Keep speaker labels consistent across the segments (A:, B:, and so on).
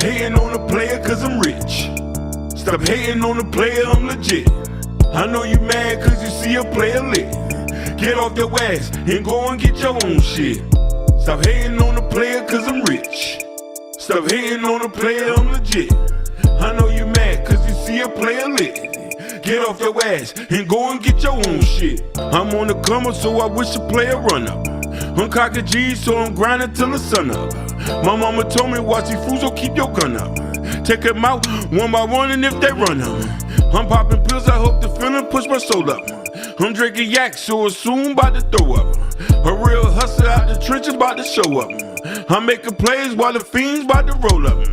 A: hating on the player cause I'm rich. Stop hating on the player, I'm legit. I know you mad cause you see a player lit. Get off your ass and go and get your own shit. Stop hating on the player cause I'm rich. Stop hating on the player, I'm legit. I know you mad cause you see a player lit. Get off your ass and go and get your own shit. I'm on the come up, so I wish a player run up. I'm cocking G's, so I'm grinding till the sun up. My mama told me watch these fools, so keep your gun up. Take them out one by one, and if they run up, I'm popping pills, I hope the feeling push my soul up. I'm drinking yak, so it's soon about to throw up. A real hustler out the trenches about to show up. I'm making plays while the fiends about to roll up.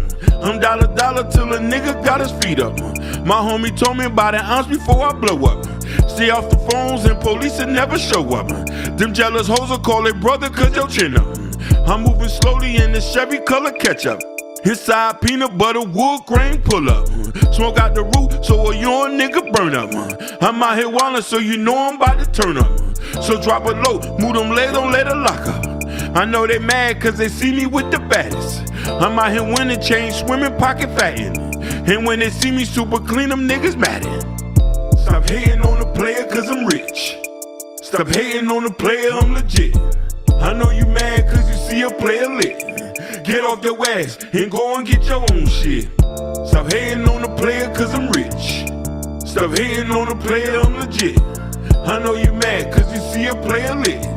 A: I'm dollar till a nigga got his feet up. My homie told me about an ounce before I blow up. Stay off the phones and police will never show up. Them jealous hoes will call their brother cause your chin up. I'm moving slowly in the Chevy color ketchup. Inside peanut butter wood grain pull up. Smoke out the roof so a young nigga burn up. I'm out here wildin' so you know I'm about to turn up. So drop it low, move them legs, don't let it lock up. I know they mad cause they see me with the baddest. I'm out here winning, chain swimming, pocket fattin'. And when they see me super clean, them niggas maddin'. Stop hating on the player cause I'm rich. Stop hating on the player, I'm legit. I know you mad cause you see a player lit. Get off your ass and go and get your own shit. Stop hating on the player cause I'm rich. Stop hating on the player, I'm legit. I know you mad cause you see a player lit.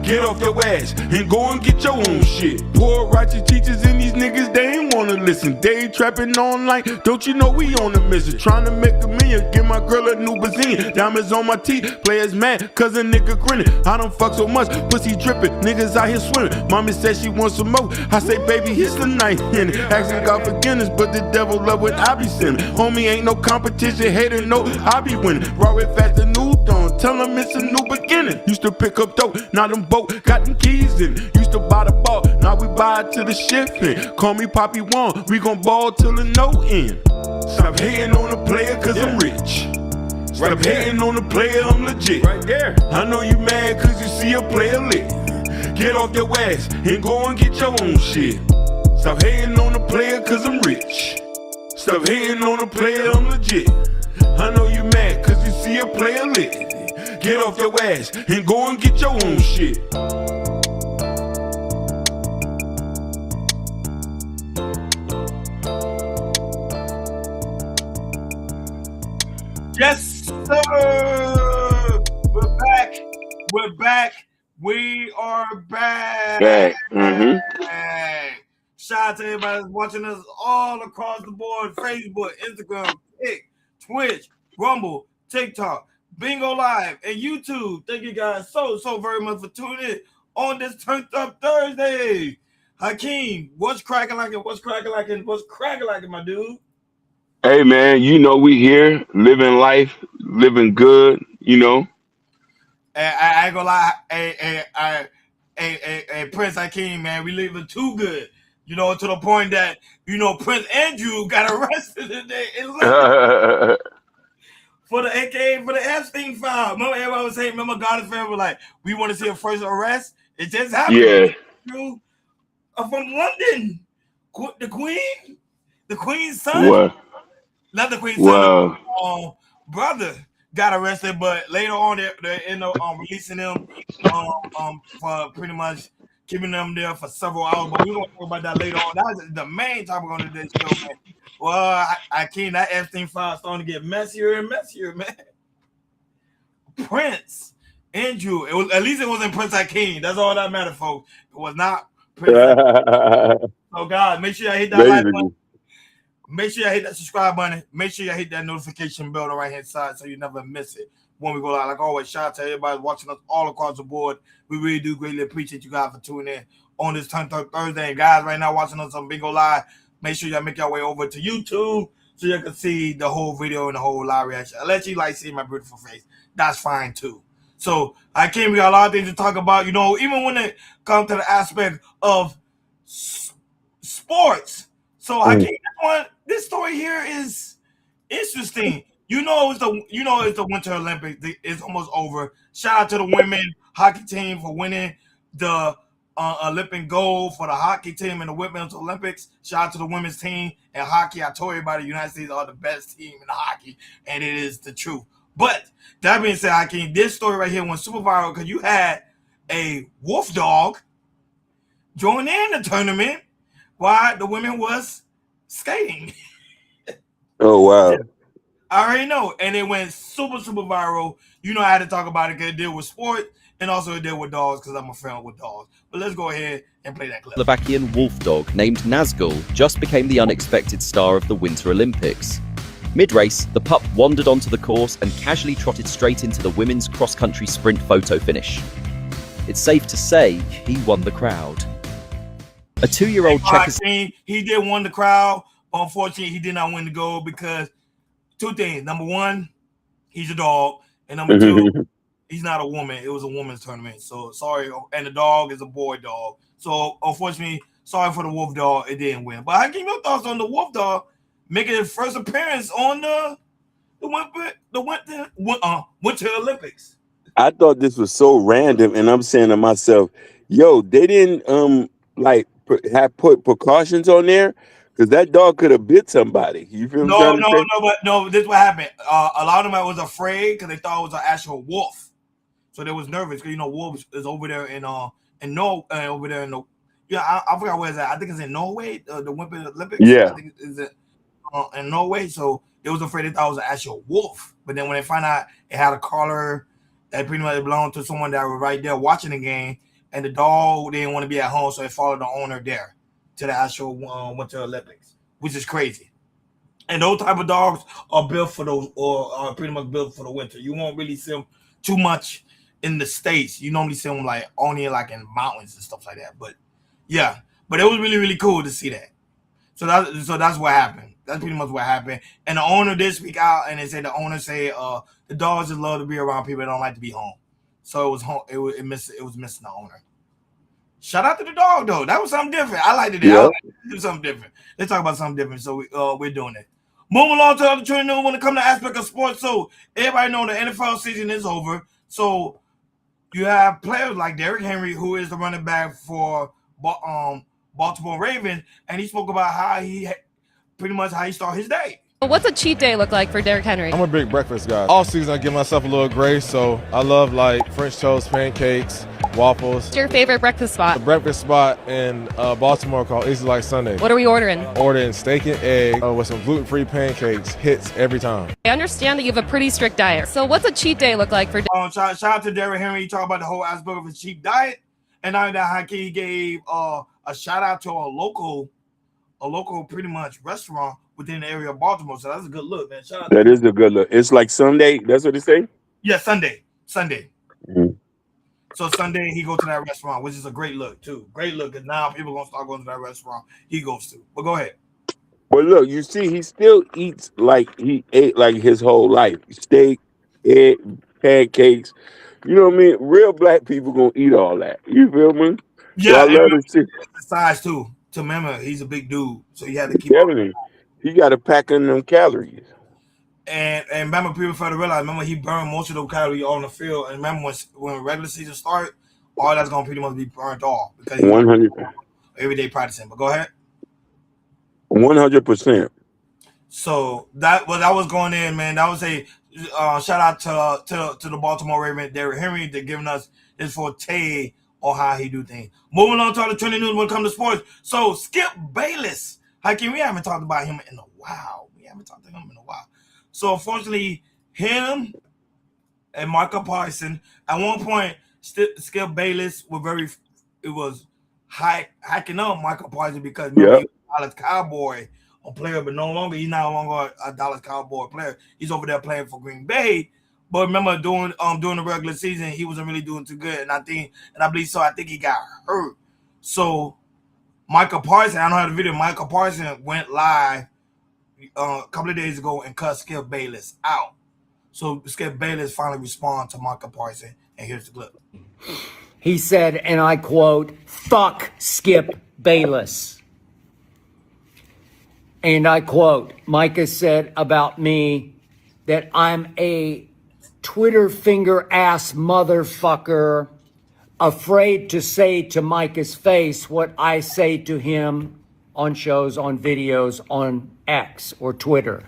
A: Get off your ass and go and get your own shit. Poor righteous teachers and these niggas, they ain't wanna listen. They ain't trapping online, don't you know we on a mission? Trying to make a million, give my girl a new Bazine. Diamonds on my teeth, players mad cause a nigga grinning. I don't fuck so much, pussy dripping, niggas out here swimming. Mommy said she wants some more, I say baby here's the night in it. Asking God forgiveness, but the devil love what I be sending. Homie ain't no competition, hater no, I be winning. Raw it fast the new dawn, tell them it's a new beginning. Used to pick up dope, now them got them keys in. Used to buy the ball, now we buy it to the shipping. Call me Poppy One, we gon' ball till the no end. Stop hating on the player cause I'm rich. Stop hating on the player, I'm legit. Right there. I know you mad cause you see a player lit. Get off your ass and go and get your own shit. Stop hating on the player cause I'm rich. Stop hating on the player, I'm legit. I know you mad cause you see a player lit. Get off your ass and go and get your own shit.
B: Yes, sir. We're back. We're back. We are back. Shout out to everybody that's watching us all across the board. Facebook, Instagram, Twitch, Rumble, TikTok, Bingo Live, and YouTube. Thank you guys so very much for tuning in on this Turned Up Thursday. Hakeem, what's cracking like it? What's cracking like it? What's cracking like it, my dude?
C: Hey man, you know we here living life, living good, you know.
B: I ain't gonna lie, hey, Prince Hakeem, man, we living too good. You know, to the point that, you know, Prince Andrew got arrested today for the Epstein file. Remember everybody was saying, remember God is forever, like, we want to see a first arrest? It just happened.
C: Yeah.
B: From London. The Queen's son.
C: What?
B: Not the Queen's
C: Wow.
B: son, brother got arrested, but later on they end up releasing him for pretty much keeping them there for several hours. But we're gonna talk about that later on. That's the main topic on today's show, man. Well, I can't. That Epstein file starting to get messier and messier, man. Prince Andrew. At least it wasn't Prince Hakeem. That's all that mattered, folks. It was not Prince Hakeem. So, guys, make sure you hit that like button. Make sure you hit that subscribe button. Make sure you hit that notification bell on the right hand side so you never miss it when we go live. Like always, shout out to everybody watching us all across the board. We really do greatly appreciate you guys for tuning in on this Turned Up Thursday. And guys, right now watching us on Bingo Live, make sure y'all make your way over to YouTube so you can see the whole video and the whole live reaction. Unless you like seeing my beautiful face, that's fine too. So we got a lot of things to talk about. You know, even when it comes to the aspect of sports. So this story here is interesting. It's the Winter Olympics. It's almost over. Shout out to the women hockey team for winning the Olympic gold for the hockey team in the Women's Olympics. Shout out to the women's team and hockey. I told everybody the United States are the best team in the hockey, and it is the truth. But that being said, Hakeem, this story right here went super viral because you had a wolf dog join in the tournament while the women was skating.
C: Oh, wow.
B: I already know. And it went super, super viral. You know I had to talk about it because it deal with sport and also it deal with dogs because I'm a friend with dogs. But let's go ahead and play that clip.
D: Slovakian wolf dog named Nazgul just became the unexpected star of the Winter Olympics. Mid-race, the pup wandered onto the course and casually trotted straight into the women's cross-country sprint photo finish. It's safe to say he won the crowd. A 2-year-old Czechoslovakian...
B: He did win the crowd. Unfortunately, he did not win the gold because two things. Number one, he's a dog. And number two, he's not a woman. It was a woman's tournament. So sorry. And the dog is a boy dog. So unfortunately, sorry for the wolf dog. It didn't win. But I give your thoughts on the wolf dog making his first appearance on the Winter Olympics.
C: I thought this was so random, and I'm saying to myself, yo, they didn't have put precautions on there because that dog could have bit somebody. You feel me?
B: No, this is what happened. A lot of them was afraid because they thought it was an actual wolf. So they was nervous because wolves is over there in over there in the I forgot where it's at. I think it's in Norway, the Winter Olympics.
C: Yeah.
B: I think it's in Norway. So they was afraid they thought it was an actual wolf. But then when they found out it had a collar that pretty much belonged to someone that was right there watching the game, and the dog didn't want to be at home, so they followed the owner there to the actual Winter Olympics, which is crazy. And those type of dogs are built for those, or are pretty much built for the winter. You won't really see them too much in the States. You normally see them only in mountains and stuff like that. But yeah, but it was really, really cool to see that. So that's what happened. That's pretty much what happened. And the owner did speak out, and they said the dogs just love to be around people that don't like to be home. So it was home. It was missing the owner. Shout out to the dog though. That was something different. I liked it.
C: Yeah.
B: I like to do something different. Let's talk about something different. So we're doing it. Moving along to the other trend when it comes to aspect of sports. So everybody know the NFL season is over. So you have players like Derrick Henry, who is the running back for Baltimore Ravens, and he spoke about how he started his day.
E: What's a cheat day look like for Derrick Henry?
F: I'm a big breakfast guy. All season I give myself a little grace, so I love French toast, pancakes, waffles.
E: What's your favorite breakfast spot?
F: The breakfast spot in Baltimore called Easy Like Sunday.
E: What are we ordering?
F: Ordering steak and egg with some gluten-free pancakes. Hits every time.
E: I understand that you have a pretty strict diet. So what's a cheat day look like for
B: shout out to Derrick Henry. He talked about the whole aspect of his cheap diet. And now that he gave a shout out to a local pretty much restaurant within the area of Baltimore. So that's a good look, man. Shout out.
C: That is a good look. It's like Sunday. That's what they say?
B: Yeah, Sunday.
C: Mm-hmm.
B: So Sunday he go to that restaurant, which is a great look too. Great look, because now people are gonna start going to that restaurant he goes to. But go ahead.
C: Well, look, you see, he still eats like he ate like his whole life. Steak, egg, pancakes. You know what I mean? Real black people gonna eat all that. You feel me?
B: Yeah,
C: so I love to see.
B: Size too. To remember, he's a big dude, so you had to keep
C: everything. He got to pack in them calories.
B: And remember, people fail to realize. Remember, he burned most of those calories on the field. And remember, when regular season start, all that's gonna pretty much be burnt off because
C: 100
B: every day practicing. But go ahead.
C: 100%.
B: So that was going in, man. That was a shout out to the Baltimore Ravens, Derrick Henry, for giving us his forte on how he do things. Moving on to all the trending news when it comes to sports. So Skip Bayless, Hakeem, we haven't talked about him in a while. So unfortunately, him and Michael Parsons, at one point, Skip Bayless was hacking up Michael Parsons because he was a Dallas Cowboy player, but he's no longer a Dallas Cowboy player. He's over there playing for Green Bay. But remember, during the regular season, he wasn't really doing too good, and I believe so. I think he got hurt. So Michael Parsons, I don't have the video. Michael Parsons went live a couple of days ago and cut Skip Bayless out. So Skip Bayless finally responded to Michael Parsons, and here's the clip.
G: He said, and I quote, "Fuck Skip Bayless." And I quote, Micah said about me that I'm a Twitter finger ass motherfucker, afraid to say to Micah's face what I say to him on shows, on videos, on X or Twitter.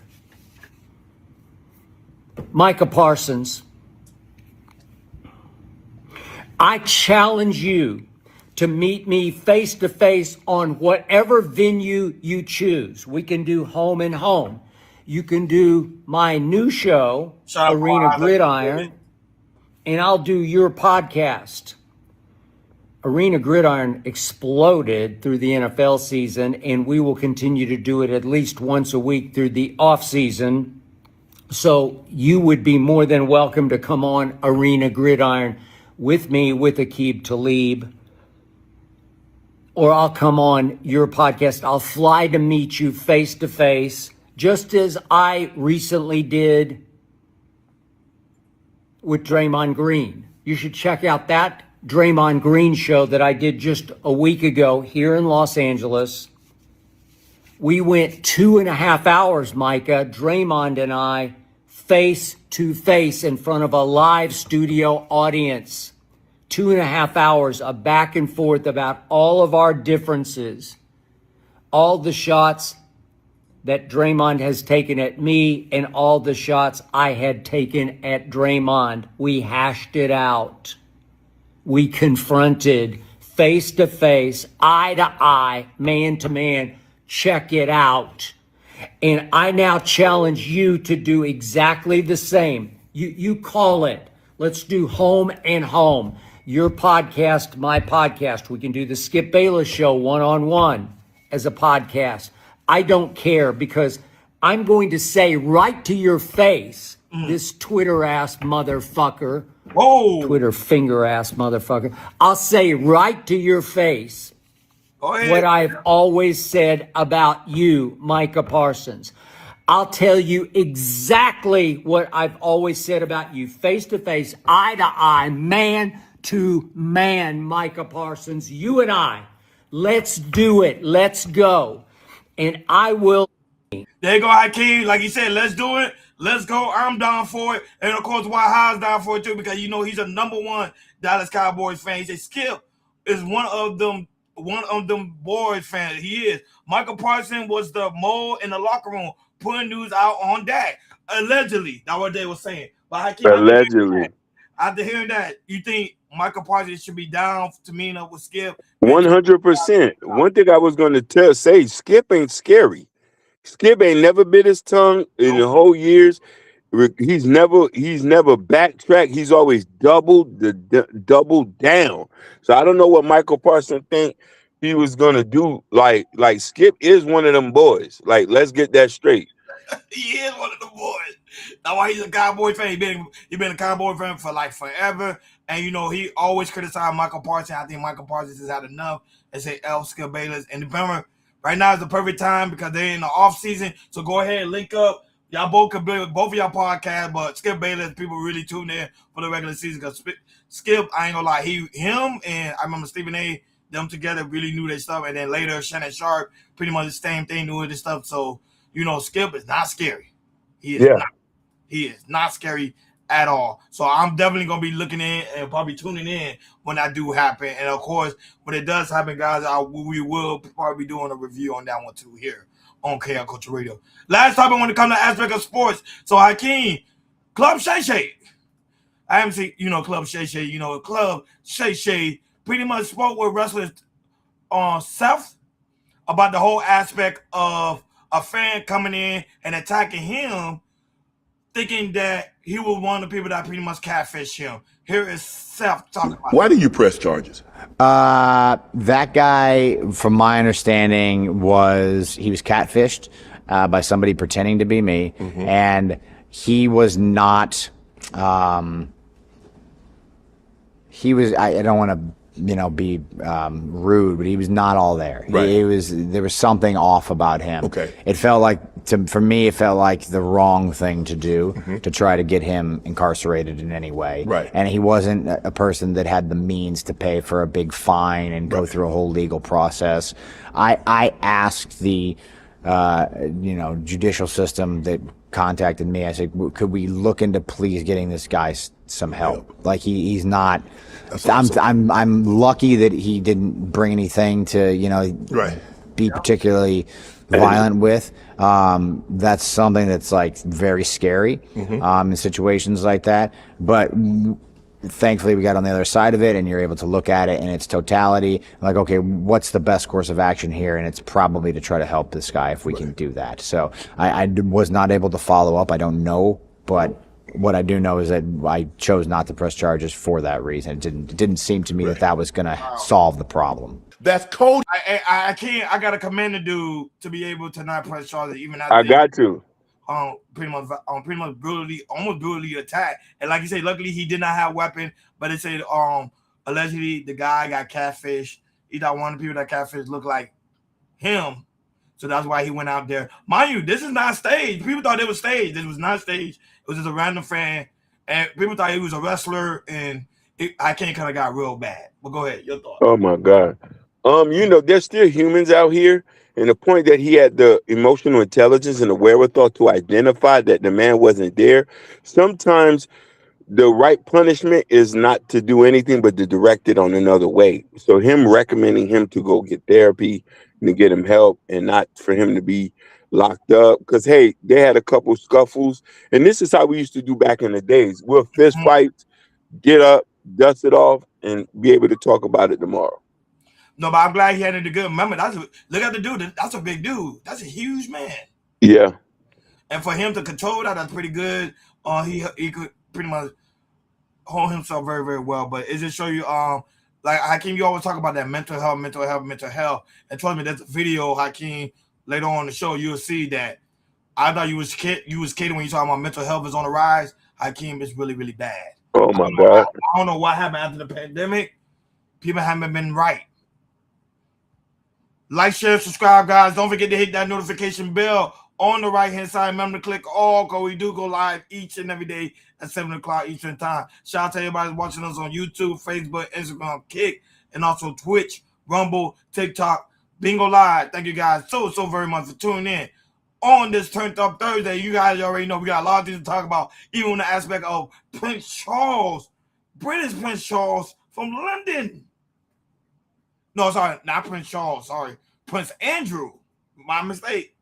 G: Micah Parsons, I challenge you to meet me face to face on whatever venue you choose. We can do home and home. You can do my new show, Arena Gridiron, and I'll do your podcast. Arena Gridiron exploded through the NFL season, and we will continue to do it at least once a week through the off season. So you would be more than welcome to come on Arena Gridiron with me, with Aqib Talib, or I'll come on your podcast. I'll fly to meet you face to face, just as I recently did with Draymond Green. You should check out that Draymond Green show that I did just a week ago here in Los Angeles. We went 2.5 hours, Micah, Draymond and I, face to face in front of a live studio audience. 2.5 hours of back and forth about all of our differences, all the shots that Draymond has taken at me and all the shots I had taken at Draymond. We hashed it out. We confronted face to face, eye to eye, man to man. Check it out. And I now challenge you to do exactly the same. You call it. Let's do home and home. Your podcast, my podcast. We can do the Skip Bayless show one-on-one as a podcast. I don't care, because I'm going to say right to your face, this Twitter ass motherfucker, Twitter finger ass motherfucker. I'll say right to your face what I've always said about you, Micah Parsons. I'll tell you exactly what I've always said about you, face to face, eye to eye, man to man, Micah Parsons. You and I, let's do it. Let's go. And I will.
B: There you go, Hakeem. Like you said, let's do it. Let's go. I'm down for it. And of course, White High's down for it too, because you know he's a #1 Dallas Cowboys fan. He said Skip is one of them boys fans. He is. Michael Parsons was the mole in the locker room putting news out on Dak. Allegedly. That's what they were saying. But Hakeem,
C: allegedly.
B: After hearing that, you think Michael Parsons should be down to meet up with Skip?
C: 100%. One thing I was going to say, Skip ain't scary. Skip ain't never bit his tongue in the whole years. He's never backtracked. He's always doubled down. So I don't know what Michael Parsons think he was gonna do. Like Skip is one of them boys. Like, let's get that straight.
B: He is one of the boys. That's why he's a Cowboy fan. He been a Cowboy fan for like forever. And you know, he always criticized Michael Parsons. I think Michael Parsons has had enough and say Skip Bayless. And remember, right now is the perfect time because they're in the off season. So go ahead and link up. Y'all both could build both of y'all podcasts, but Skip Bayless, people really tune in for the regular season because Skip, I ain't gonna lie, him and I remember Stephen A, them together really knew their stuff. And then later, Shannon Sharp, pretty much the same thing, knew this stuff. So, you know, Skip is not scary. He is not scary at all. So I'm definitely going to be looking in and probably tuning in when that do happen. And, of course, when it does happen, guys, we will probably be doing a review on that one, too, here on KL Culture Radio. Last topic when it comes to aspect of sports. So, Hakeem, Club Shay Shay. I haven't seen, Club Shay Shay. Club Shay Shay pretty much spoke with wrestlers on Seth about the whole aspect of a fan coming in and attacking him, thinking that he was one of the people that pretty much catfished him. Here is Seth talking about
H: Why do you press charges?
I: That guy, from my understanding, he was catfished by somebody pretending to be me, and he was not. He was. I don't want to, be rude, but he was not all there.
H: Right.
I: There was something off about him.
H: Okay.
I: It felt like, for me, it felt like the wrong thing to do to try to get him incarcerated in any way.
H: Right.
I: And he wasn't a person that had the means to pay for a big fine and go through a whole legal process. I asked the judicial system that contacted me. I said, could we look into please getting this guy some help? Like he's not. I'm lucky that he didn't bring anything to be particularly violent with. That's something that's like very scary in situations like that. But thankfully we got on the other side of it, and you're able to look at it in its totality. Like, okay, what's the best course of action here? And it's probably to try to help this guy if we can do that. So I was not able to follow up. I don't know, but what I do know is that I chose not to press charges for that reason. It didn't seem to me that was going to solve the problem.
B: That's cold. I can't. I got to commend the dude to be able to not press charges even after.
C: I got to.
B: Pretty much almost brutally attacked. And like you say, luckily he did not have a weapon. But it said allegedly the guy got catfish. He thought one of the people that catfish looked like him. So that's why he went out there. Mind you, this is not staged. People thought it was staged. This was not staged. It was just a random fan. And people thought he was a wrestler. And I can't kind of got real bad. But go ahead. Your thoughts.
C: Oh, my God. There's still humans out here. And the point that he had the emotional intelligence and the wherewithal to identify that the man wasn't there. Sometimes the right punishment is not to do anything but to direct it on another way. So him recommending him to go get therapy and to get him help and not for him to be locked up. Because, hey, they had a couple scuffles. And this is how we used to do back in the days. We'll fist fight, get up, dust it off, and be able to talk about it tomorrow.
B: No, but I'm glad he had it good. Remember, look at the dude. That's a big dude. That's a huge man.
C: Yeah.
B: And for him to control that's pretty good. He could pretty much hold himself very, very well. But it just show you, like Hakeem, you always talk about that mental health. And trust me, there's a video, Hakeem, later on in the show, you'll see that. I thought you was kidding when you talking about mental health is on the rise. Hakeem, is really, really bad.
C: Oh my God.
B: I don't know what happened after the pandemic. People haven't been right. Like, share, subscribe, guys. Don't forget to hit that notification bell on the right-hand side. Remember to click all, because we do go live each and every day at 7 o'clock Eastern time. Shout out to everybody watching us on YouTube, Facebook, Instagram, Kick, and also Twitch, Rumble, TikTok, Bingo Live. Thank you guys so very much for tuning in on this Turned Up Thursday. You guys already know we got a lot of things to talk about, even on the aspect of Prince Charles, British Prince Charles from London. No, sorry, not Prince Charles. Sorry, Prince Andrew. My mistake.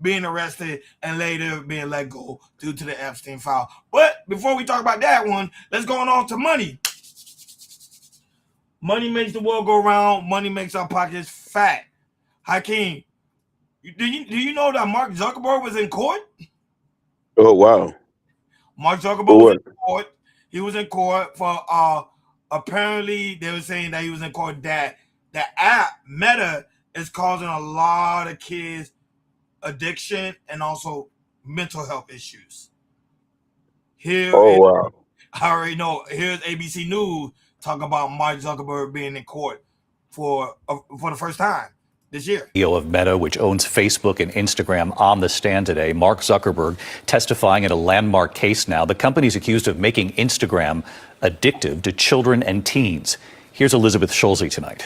B: Being arrested and later being let go due to the Epstein file. But before we talk about that one, let's go on to money. Money makes the world go round. Money makes our pockets fat. Hakeem, do you know that Mark Zuckerberg was in court?
C: Oh, wow.
B: Mark Zuckerberg was in court. He was in court for apparently they were saying that he was in court that the app Meta is causing a lot of kids addiction and also mental health issues.
C: Wow.
B: I already know. Here's ABC News talking about Mark Zuckerberg being in court for the first time this year.
H: CEO of Meta, which owns Facebook and Instagram, on the stand today. Mark Zuckerberg testifying in a landmark case now. The company's accused of making Instagram addictive to children and teens. Here's Elizabeth Schulze tonight.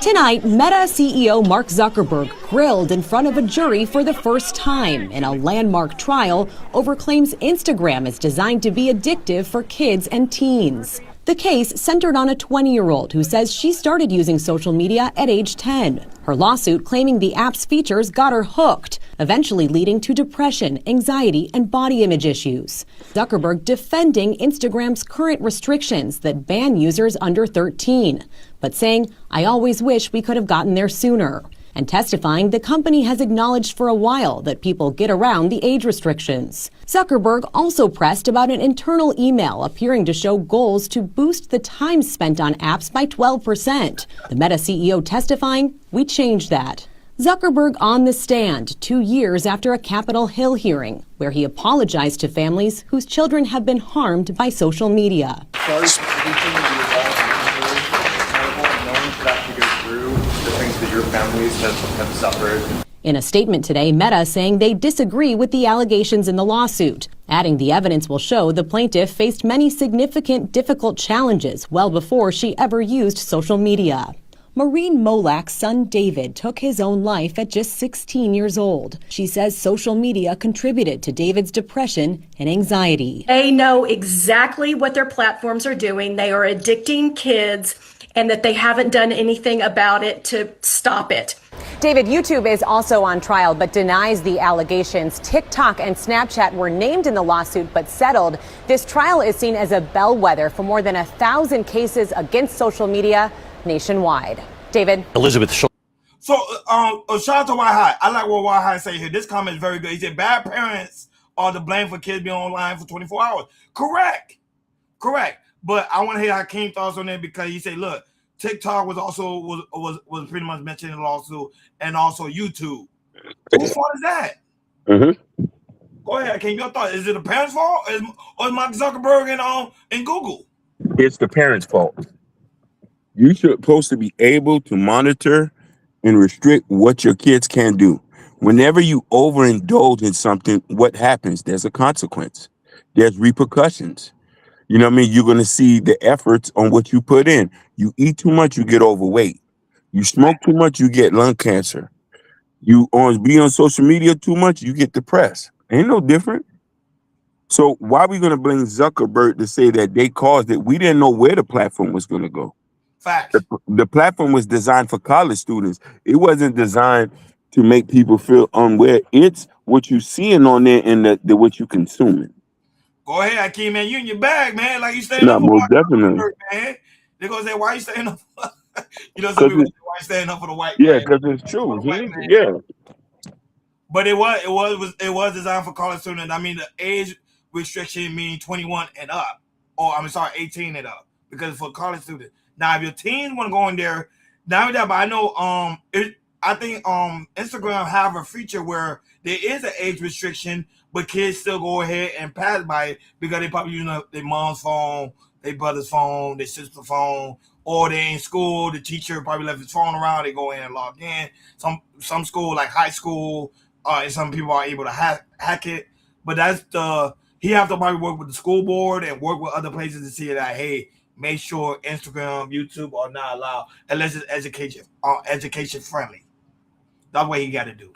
J: Tonight, Meta CEO Mark Zuckerberg grilled in front of a jury for the first time in a landmark trial over claims Instagram is designed to be addictive for kids and teens. The case centered on a 20-year-old who says she started using social media at age 10. Her lawsuit claiming the app's features got her hooked, eventually leading to depression, anxiety, and body image issues. Zuckerberg defending Instagram's current restrictions that ban users under 13, but saying, "I always wish we could have gotten there sooner." And testifying the company has acknowledged for a while that people get around the age restrictions. Zuckerberg also pressed about an internal email appearing to show goals to boost the time spent on apps by 12%. The Meta CEO testifying, "We changed that." Zuckerberg on the stand 2 years after a Capitol Hill hearing, where he apologized to families whose children have been harmed by social media.
K: Sorry for everything that your families have suffered.
J: In a statement today, Meta saying they disagree with the allegations in the lawsuit, adding the evidence will show the plaintiff faced many significant, difficult challenges well before she ever used social media. Maureen Molak's son David took his own life at just 16 years old. She says social media contributed to David's depression and anxiety.
L: They know exactly what their platforms are doing. They are addicting kids, and that they haven't done anything about it to stop it.
M: David, YouTube is also on trial but denies the allegations. TikTok and Snapchat were named in the lawsuit but settled. This trial is seen as a bellwether for more than 1,000 cases against social media nationwide. David.
H: Elizabeth.
B: So, shout out to White High. I like what White High say here. This comment is very good. He said, bad parents are to blame for kids being online for 24 hours. Correct. But I want to hear Hakeem's thoughts on that, because he said, look, TikTok was also was pretty much mentioned in the lawsuit, and also YouTube. Whose fault is that?
C: Mm-hmm.
B: Go ahead, Hakeem. Your thought. Is it the parents' fault, or is Mark Zuckerberg and Google?
C: It's the parents' fault. You're supposed to be able to monitor and restrict what your kids can do. Whenever you overindulge in something, what happens? There's a consequence. There's repercussions. You know what I mean? You're going to see the efforts on what you put in. You eat too much, you get overweight. You smoke too much, you get lung cancer. You be on social media too much, you get depressed. Ain't no different. So why are we going to blame Zuckerberg to say that they caused it? We didn't know where the platform was going to go.
B: Facts.
C: The platform was designed for college students. It wasn't designed to make people feel unaware. It's what you seeing on there and the what you consuming.
B: Go ahead, Hakeem, man. You in your bag, man. Like you staying
C: Not
B: up for
C: most definitely.
B: man. They're gonna say, why you staying up? You know, some people say, why you staying up for the white man?
C: Yeah, because it's true. Yeah.
B: But it was designed for college students. I mean, the age restriction means 21 and up. Or 18 and up. Because for college students. Now, if your teens want to go in there, not that, but I know I think Instagram have a feature where there is an age restriction, but kids still go ahead and pass by it because they probably using their mom's phone, their brother's phone, their sister's phone, or they're in school. The teacher probably left his phone around. They go in and log in. Some school, like high school, and some people are able to hack it. But he have to probably work with the school board and work with other places to see that, hey, make sure Instagram, YouTube are not allowed unless it's education friendly. That's what he got to do.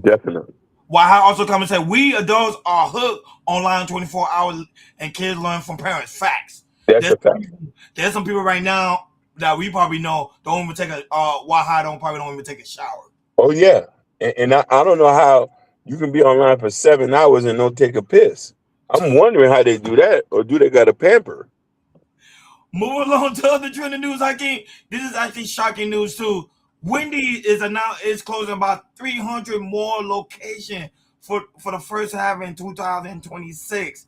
C: Definitely.
B: Why I also come and say we adults are hooked online 24 hours and kids learn from parents. Facts.
C: That's a fact.
B: There's some people right now that we probably know don't even take probably don't even take a shower.
C: Oh yeah. And I don't know how you can be online for 7 hours and don't take a piss. I'm wondering how they do that, or do they got a pamper?
B: Moving along to other trending news, this is actually shocking news too. Wendy's is closing about 300 more locations for the first half in 2026,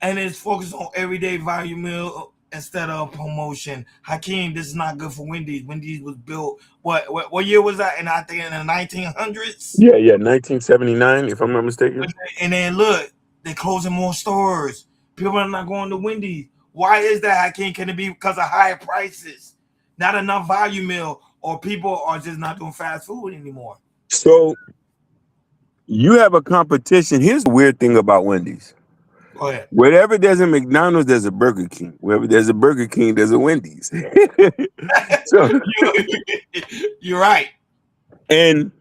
B: and it's focused on everyday value meal instead of promotion. Hakeem, this is not good for Wendy's. Wendy's was built what year was that? And I think in the 1900s.
C: Yeah, 1979, if I'm not mistaken.
B: And then look, they're closing more stores. People are not going to Wendy's. Why is that, Hakeem? Can it be because of higher prices, not enough value meal, or people are just not doing fast food anymore?
C: So you have a competition. Here's the weird thing about Wendy's.
B: Go ahead.
C: Wherever there's a McDonald's, there's a Burger King. Wherever there's a Burger King, there's a Wendy's. So
B: you're right.
C: And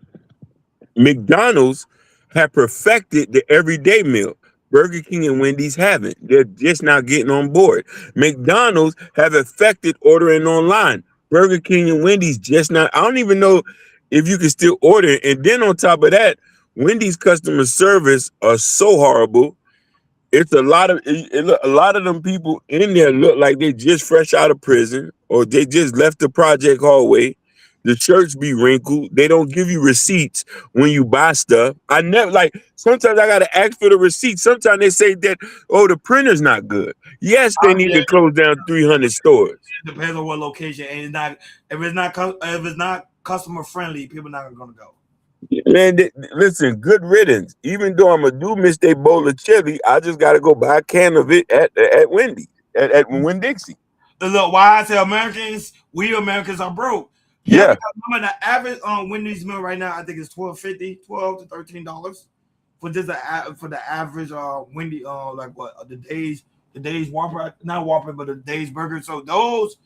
C: McDonald's have perfected the everyday meal. Burger King and Wendy's haven't. They're just now getting on board. McDonald's have affected ordering online. Burger King and Wendy's just not. I don't even know if you can still order. And then on top of that, Wendy's customer service are so horrible. It's a lot of them people in there look like they just fresh out of prison, or they just left the project hallway. The shirts be wrinkled. They don't give you receipts when you buy stuff. I never sometimes I gotta ask for the receipt. Sometimes they say that, the printer's not good. Yes, they need to close down 300 stores.
B: It depends on what location, and if it's not customer friendly, people not gonna go.
C: Man, listen, good riddance. Even though I'm gonna do miss a bowl of chili, I just gotta go buy a can of it at Wendy's, at Winn-Dixie.
B: Look, why I say we Americans are broke.
C: Yeah.
B: Remember the average Wendy's meal right now, I think it's $12 to $13 for just for the average Wendy the days Whopper, not Whopper, but the days burger. So those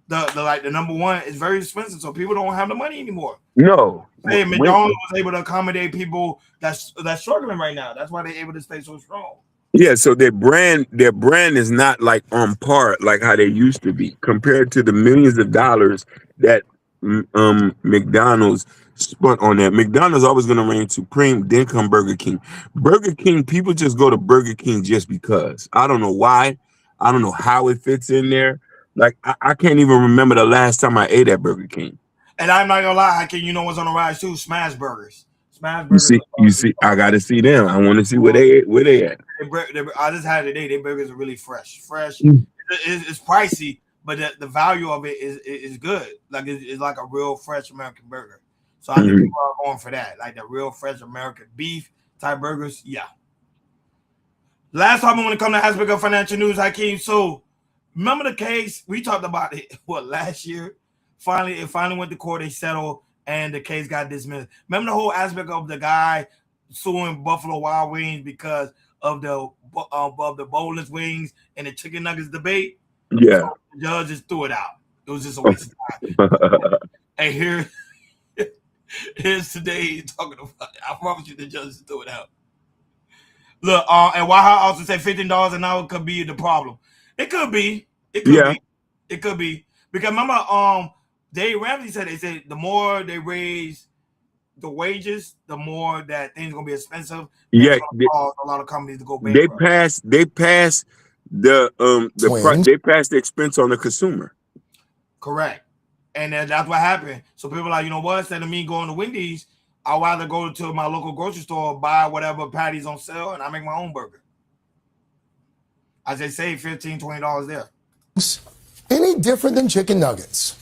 B: the number one is very expensive, so people don't have the money anymore.
C: No.
B: Hey, McDonald's was able to accommodate people that's struggling right now. That's why they're able to stay so strong.
C: Yeah, so their brand is not like on par like how they used to be compared to the millions of dollars that McDonald's spent on that. McDonald's always going to reign supreme, then come Burger King. Burger King, people just go to Burger King just because. I don't know why. I don't know how it fits in there. Like I can't even remember the last time I ate at Burger King.
B: And I'm not gonna lie, you know what's on the rise too? Smash Burgers. Smash Burgers.
C: You see, I gotta see them. I want to see where they at.
B: I just had it today. Their burgers are really fresh. It's pricey, but the value of it is good. Like it's like a real fresh American burger. So I think people are going for that, like the real fresh American beef type burgers. Yeah. Last time I want to come to aspect of financial news, Hakeem. So remember the case we talked about it? What, last year? It finally went to court. They settled, and the case got dismissed. Remember the whole aspect of the guy suing Buffalo Wild Wings because of the boneless wings and the chicken nuggets debate?
C: Yeah.
B: So the judge just threw it out. It was just a waste of time. And here's today talking about it. I promise you the judge just threw it out. Look, and Waha also said $15 an hour could be the problem. It could be. It could be. Because remember, Dave Ramsey said the more they raise the wages, the more that things gonna be expensive.
C: Yeah,
B: cause a lot of companies to go bankrupt.
C: They passed the expense on the consumer.
B: Correct, and that's what happened. So people are like, you know what? Instead of me going to Wendy's, I'd rather go to my local grocery store, buy whatever patties on sale, and I make my own burger. As they say, $15, $20 there.
N: Any different than chicken nuggets?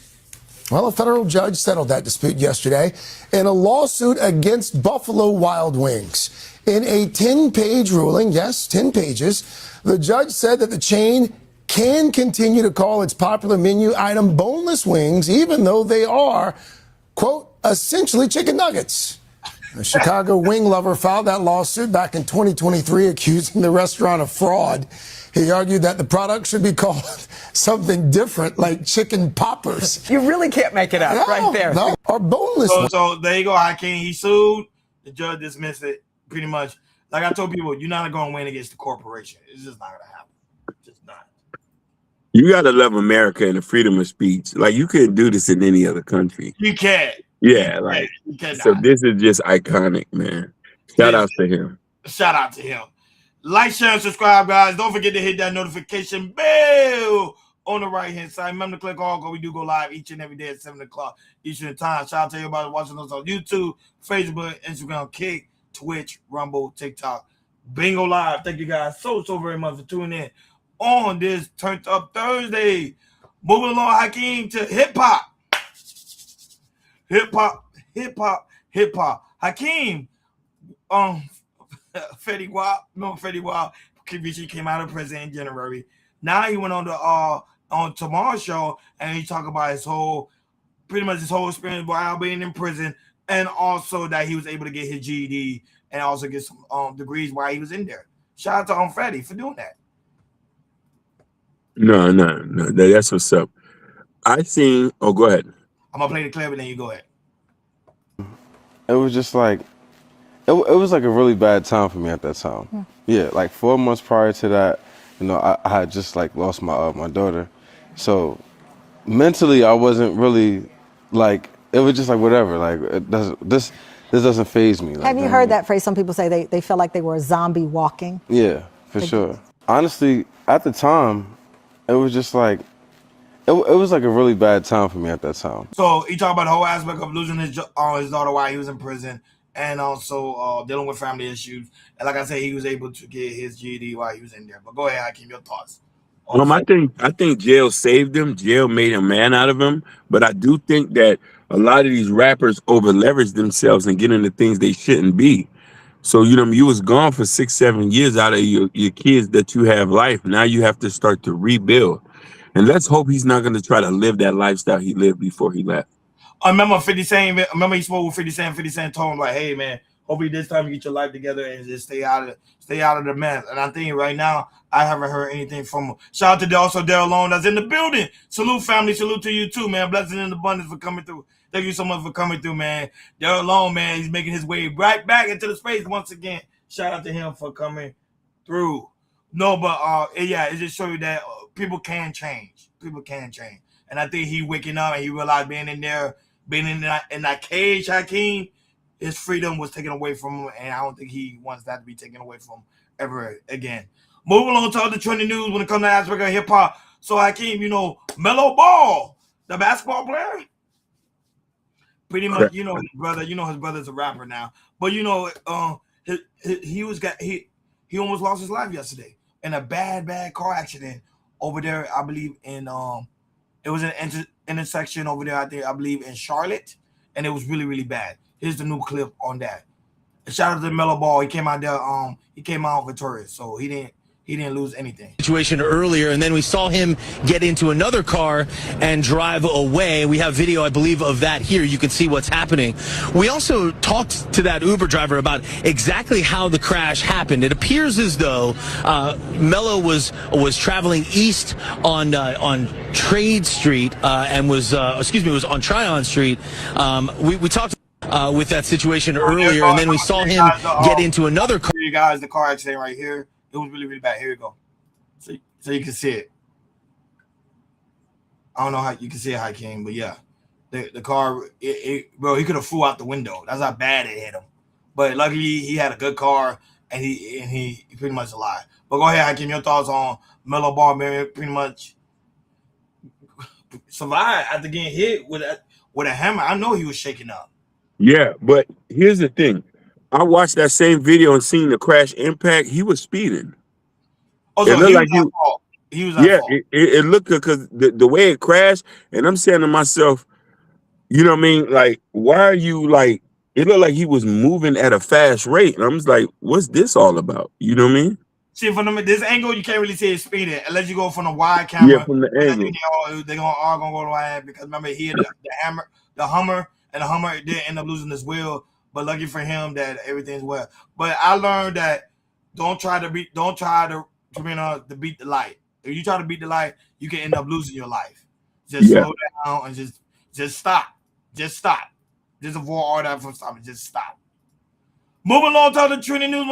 N: Well, a federal judge settled that dispute yesterday in a lawsuit against Buffalo Wild Wings. In a 10-page ruling, yes, 10 pages, the judge said that the chain can continue to call its popular menu item boneless wings, even though they are, quote, essentially chicken nuggets. A Chicago wing lover filed that lawsuit back in 2023, accusing the restaurant of fraud. He argued that the product should be called something different, like chicken poppers.
O: You really can't make it up right there.
N: No, or boneless.
B: So there you go, Hakeem. He sued. The judge dismissed it pretty much. Like I told people, you're not going to win against the corporation. It's just not going to happen. Just not.
C: You got to love America and the freedom of speech. Like, you couldn't do this in any other country.
B: You can't.
C: Yeah, like, so this is just iconic, man. Shout out to him.
B: Shout out to him. Like, share, and subscribe, guys. Don't forget to hit that notification bell on the right-hand side. Remember to click all. We do go live each and every day at 7 o'clock Eastern time. Shout out to everybody watching us on YouTube, Facebook, Instagram, Kick, Twitch, Rumble, TikTok. Bingo Live. Thank you guys so very much for tuning in on this Turned Up Thursday. Moving along, Hakeem, to hip-hop. Hip-hop. Hakeem, Fetty Wap, Kibichi came out of prison in January. Now he went on Tomorrow's show and he talked about his whole experience while being in prison, and also that he was able to get his GED and also get some degrees while he was in there. Shout out to Fetty for doing that.
C: No, that's what's up. Oh, go ahead.
B: I'm gonna play the clip and then you go ahead.
F: It was just like, it was like a really bad time for me at that time. Yeah, like 4 months prior to that, you know, I had just like lost my daughter. So mentally, I wasn't really like, it was just like whatever. Like this doesn't faze me. Like,
O: Have you heard that phrase? Some people say they feel like they were a zombie walking.
F: Yeah, for sure. Honestly, at the time, it was just like, it was like a really bad time for me at that time.
B: So he talked about the whole aspect of losing his daughter while he was in prison, and also dealing with family issues. And like I said, he was able to get his GED while he was in there. But go ahead, Hakeem, your thoughts.
C: I think jail saved him. Jail made a man out of him. But I do think that a lot of these rappers over leverage themselves and get into things they shouldn't be. So, you know, you was gone for 6-7 years out of your kids that you have life. Now you have to start to rebuild. And let's hope he's not going to try to live that lifestyle he lived before he left.
B: I remember 50 Cent. Remember he spoke with 50 Cent. 50 Cent told him like, "Hey man, Hopefully this time you get your life together and just stay out of the mess. And I think right now I haven't heard anything from him. Shout out to also Daryl Long that's in the building. Salute family, salute to you too, man. Blessings in abundance for coming through. Thank you so much for coming through, man. Daryl Long, man, he's making his way right back into the space once again. Shout out to him for coming through. No, but yeah, it just shows you that people can change. People can change. And I think he waking up and he realized being in that cage, Hakeem, his freedom was taken away from him, and I don't think he wants that to be taken away from him ever again. Moving on to other trending news when it comes to aspect of hip hop. So Hakeem, Melo Ball, the basketball player, pretty much, his brother's a rapper now, but he almost lost his life yesterday in a bad car accident over there. I believe in it was an intersection over there. I believe in Charlotte, and it was really, really bad. Here's the new clip on that. Shout out to Melo Ball. He came out there. He came out victorious, so he didn't lose anything.
P: Situation earlier, and then we saw him get into another car and drive away. We have video, I believe, of that here. You can see what's happening. We also talked to that Uber driver about exactly how the crash happened. It appears as though Melo was traveling east on Trade Street and was on Tryon Street. We talked with that situation earlier, and then we saw him get into another car.
B: You guys, the car accident right here. It was really, really bad. Here you go. So you can see it. I don't know how you can see it, Hakeem, but yeah. The car, bro, he could have flew out the window. That's how bad it hit him. But luckily, he had a good car, and he pretty much alive. But go ahead, Hakeem, your thoughts on Melo Ball, man, pretty much survived after getting hit with a hammer. I know he was shaking up.
C: Yeah, but here's the thing. I watched that same video and seen the crash impact. He was speeding.
B: Oh, so he was at fault. He was at fault.
C: It looked good because the way it crashed, and I'm saying to myself, you know what I mean? Like, why are you like? It looked like he was moving at a fast rate, and I'm just like, what's this all about? You know what I mean?
B: See, from this angle, you can't really see it speeding unless you go from the wide camera.
C: Yeah, from the angle.
B: They're all gonna go to wide because remember he had the Hummer, and the Hummer did end up losing his wheel. But lucky for him that everything's well. But I learned that don't try to beat the light. If you try to beat the light, you can end up losing your life. Just slow down and just stop. Just stop. Just avoid all that from stopping. Just stop. Moving on to other trending news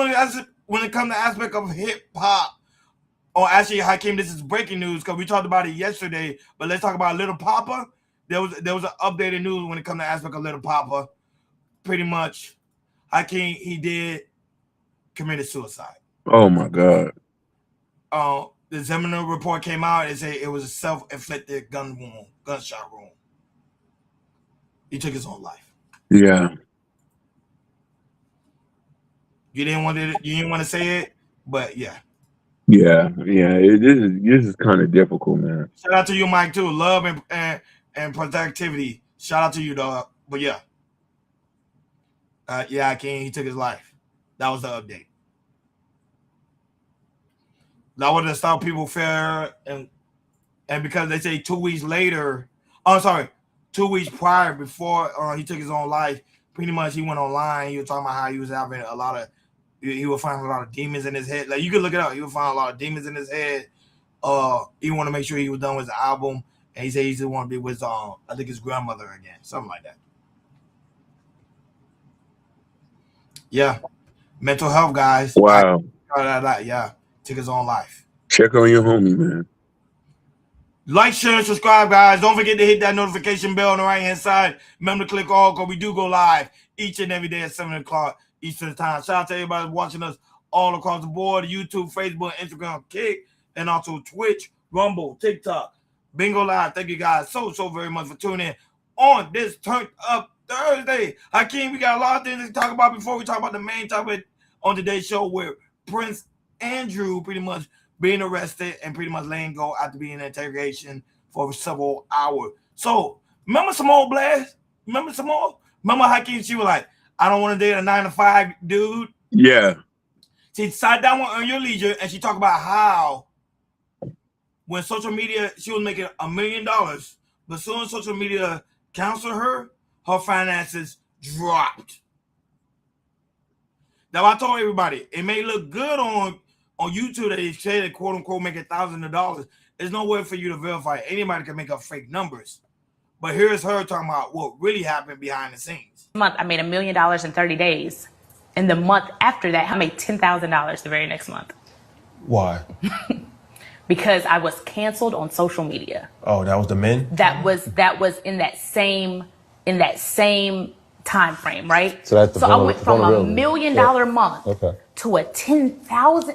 B: when it comes to aspect of hip hop. Oh, actually, Hakeem, this is breaking news because we talked about it yesterday. But let's talk about Little Papa. There was an updated news when it comes to aspect of Little Papa. Pretty much, Hakeem, he did committed suicide.
C: Oh my God.
B: The examiner report came out and said it was a self-inflicted gunshot wound. He took his own life.
C: Yeah.
B: You didn't want to say it, but yeah.
C: Yeah. This is kind of difficult, man.
B: Shout out to you, Mike, too. Love and productivity. Shout out to you, dog. But yeah. Hakeem, he took his life. That was the update. That would have stopped people fair and because they say 2 weeks later, 2 weeks prior before he took his own life, pretty much he went online. He was talking about how he was having he would find a lot of demons in his head. Like you could look it up. He would find a lot of demons in his head. He wanted to make sure he was done with the album, and he said he still want to be with I think his grandmother again, something like that. Yeah, mental health, guys.
C: Wow.
B: Yeah, took his own life.
C: Check on your homie, man.
B: Like, share, and subscribe, guys. Don't forget to hit that notification bell on the right-hand side. Remember to click all because we do go live each and every day at 7 o'clock Eastern time. Shout out to everybody watching us all across the board. YouTube, Facebook, Instagram, Kick, and also Twitch, Rumble, TikTok, Bingo Live. Thank you guys so very much for tuning in on this Turned Up Thursday. Hakeem, we got a lot of things to talk about before we talk about the main topic on today's show where Prince Andrew pretty much being arrested and pretty much laying go after being in interrogation for several hours. So, remember Simone Blast? Remember Simone? Remember Hakeem? She was like, I don't want to date a 9-to-5 dude.
C: Yeah.
B: She sat down with Earn Your Leisure and she talked about how when social media, she was making $1 million, but soon social media counseled her, her finances dropped. Now I told everybody it may look good on YouTube that they say that quote unquote make $1,000 of dollars. There's no way for you to verify it. Anybody can make up fake numbers. But here's her talking about what really happened behind the scenes.
Q: Month I made $1 million in 30 days. And the month after that, I made $10,000 the very next month.
R: Why?
Q: Because I was canceled on social media.
R: Oh, that was the men?
Q: That was in that same time frame, right?
R: So that's the
Q: I went from $1 million month to a 10,000.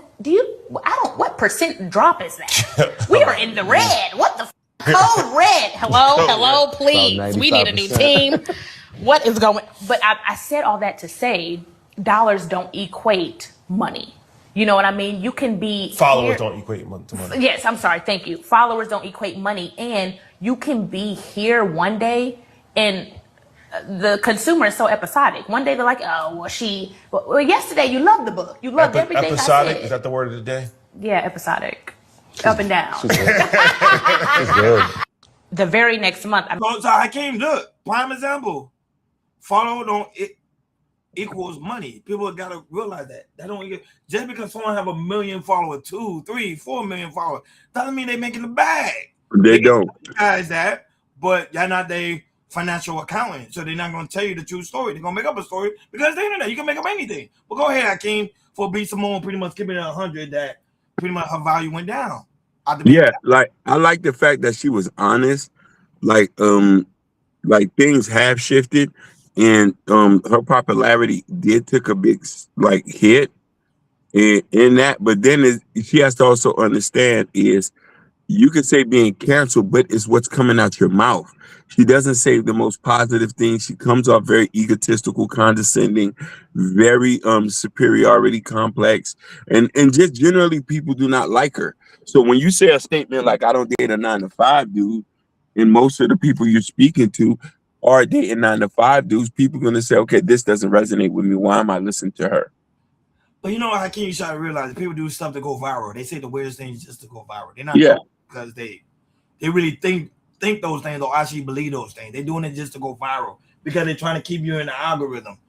Q: What percent drop is that? We are in the red. What the code red? Hello, please. We need a new team. What is going? But I said all that to say dollars don't equate money. You know what I mean? You can be
R: followers don't equate to money.
Q: Yes, I'm sorry. Thank you. Followers don't equate money, and you can be here one day, and the consumer is so episodic. One day they're like, "Oh, well, yesterday you loved the book. You loved everything
R: episodic?
Q: I said."
R: Is that the word of the day?
Q: Yeah, episodic. Up and down.
R: It's good.
Q: The very next month,
B: So Hakeem, look, prime example. Follow don't equals money. People gotta realize that. That don't just because someone have 1 million followers, 2, 3, 4 million followers, doesn't mean they making the bag.
C: They don't.
B: Guys, that, but y'all not their financial accountant, so they're not gonna tell you the true story. They're gonna make up a story because the internet, you can make up anything. But go ahead, Hakeem, for B Simone pretty much giving it 100 that pretty much her value went down.
C: Yeah, like I like the fact that she was honest. Like things have shifted, and her popularity did took a big hit in that. But then she has to also understand is you could say being canceled, but it's what's coming out your mouth. She doesn't say the most positive things. She comes off very egotistical, condescending, very superiority complex, and just generally people do not like her. So when you say a statement like "I don't date a 9-to-5 dude," and most of the people you're speaking to are dating 9-to-5 dudes, people are gonna say, "Okay, this doesn't resonate with me. Why am I listening to her?"
B: But you know what, Hakeem, you try to realize that people do stuff to go viral. They say the weirdest things just to go viral. They're not because they really think those things or actually believe those things. They're doing it just to go viral because they're trying to keep you in the algorithm.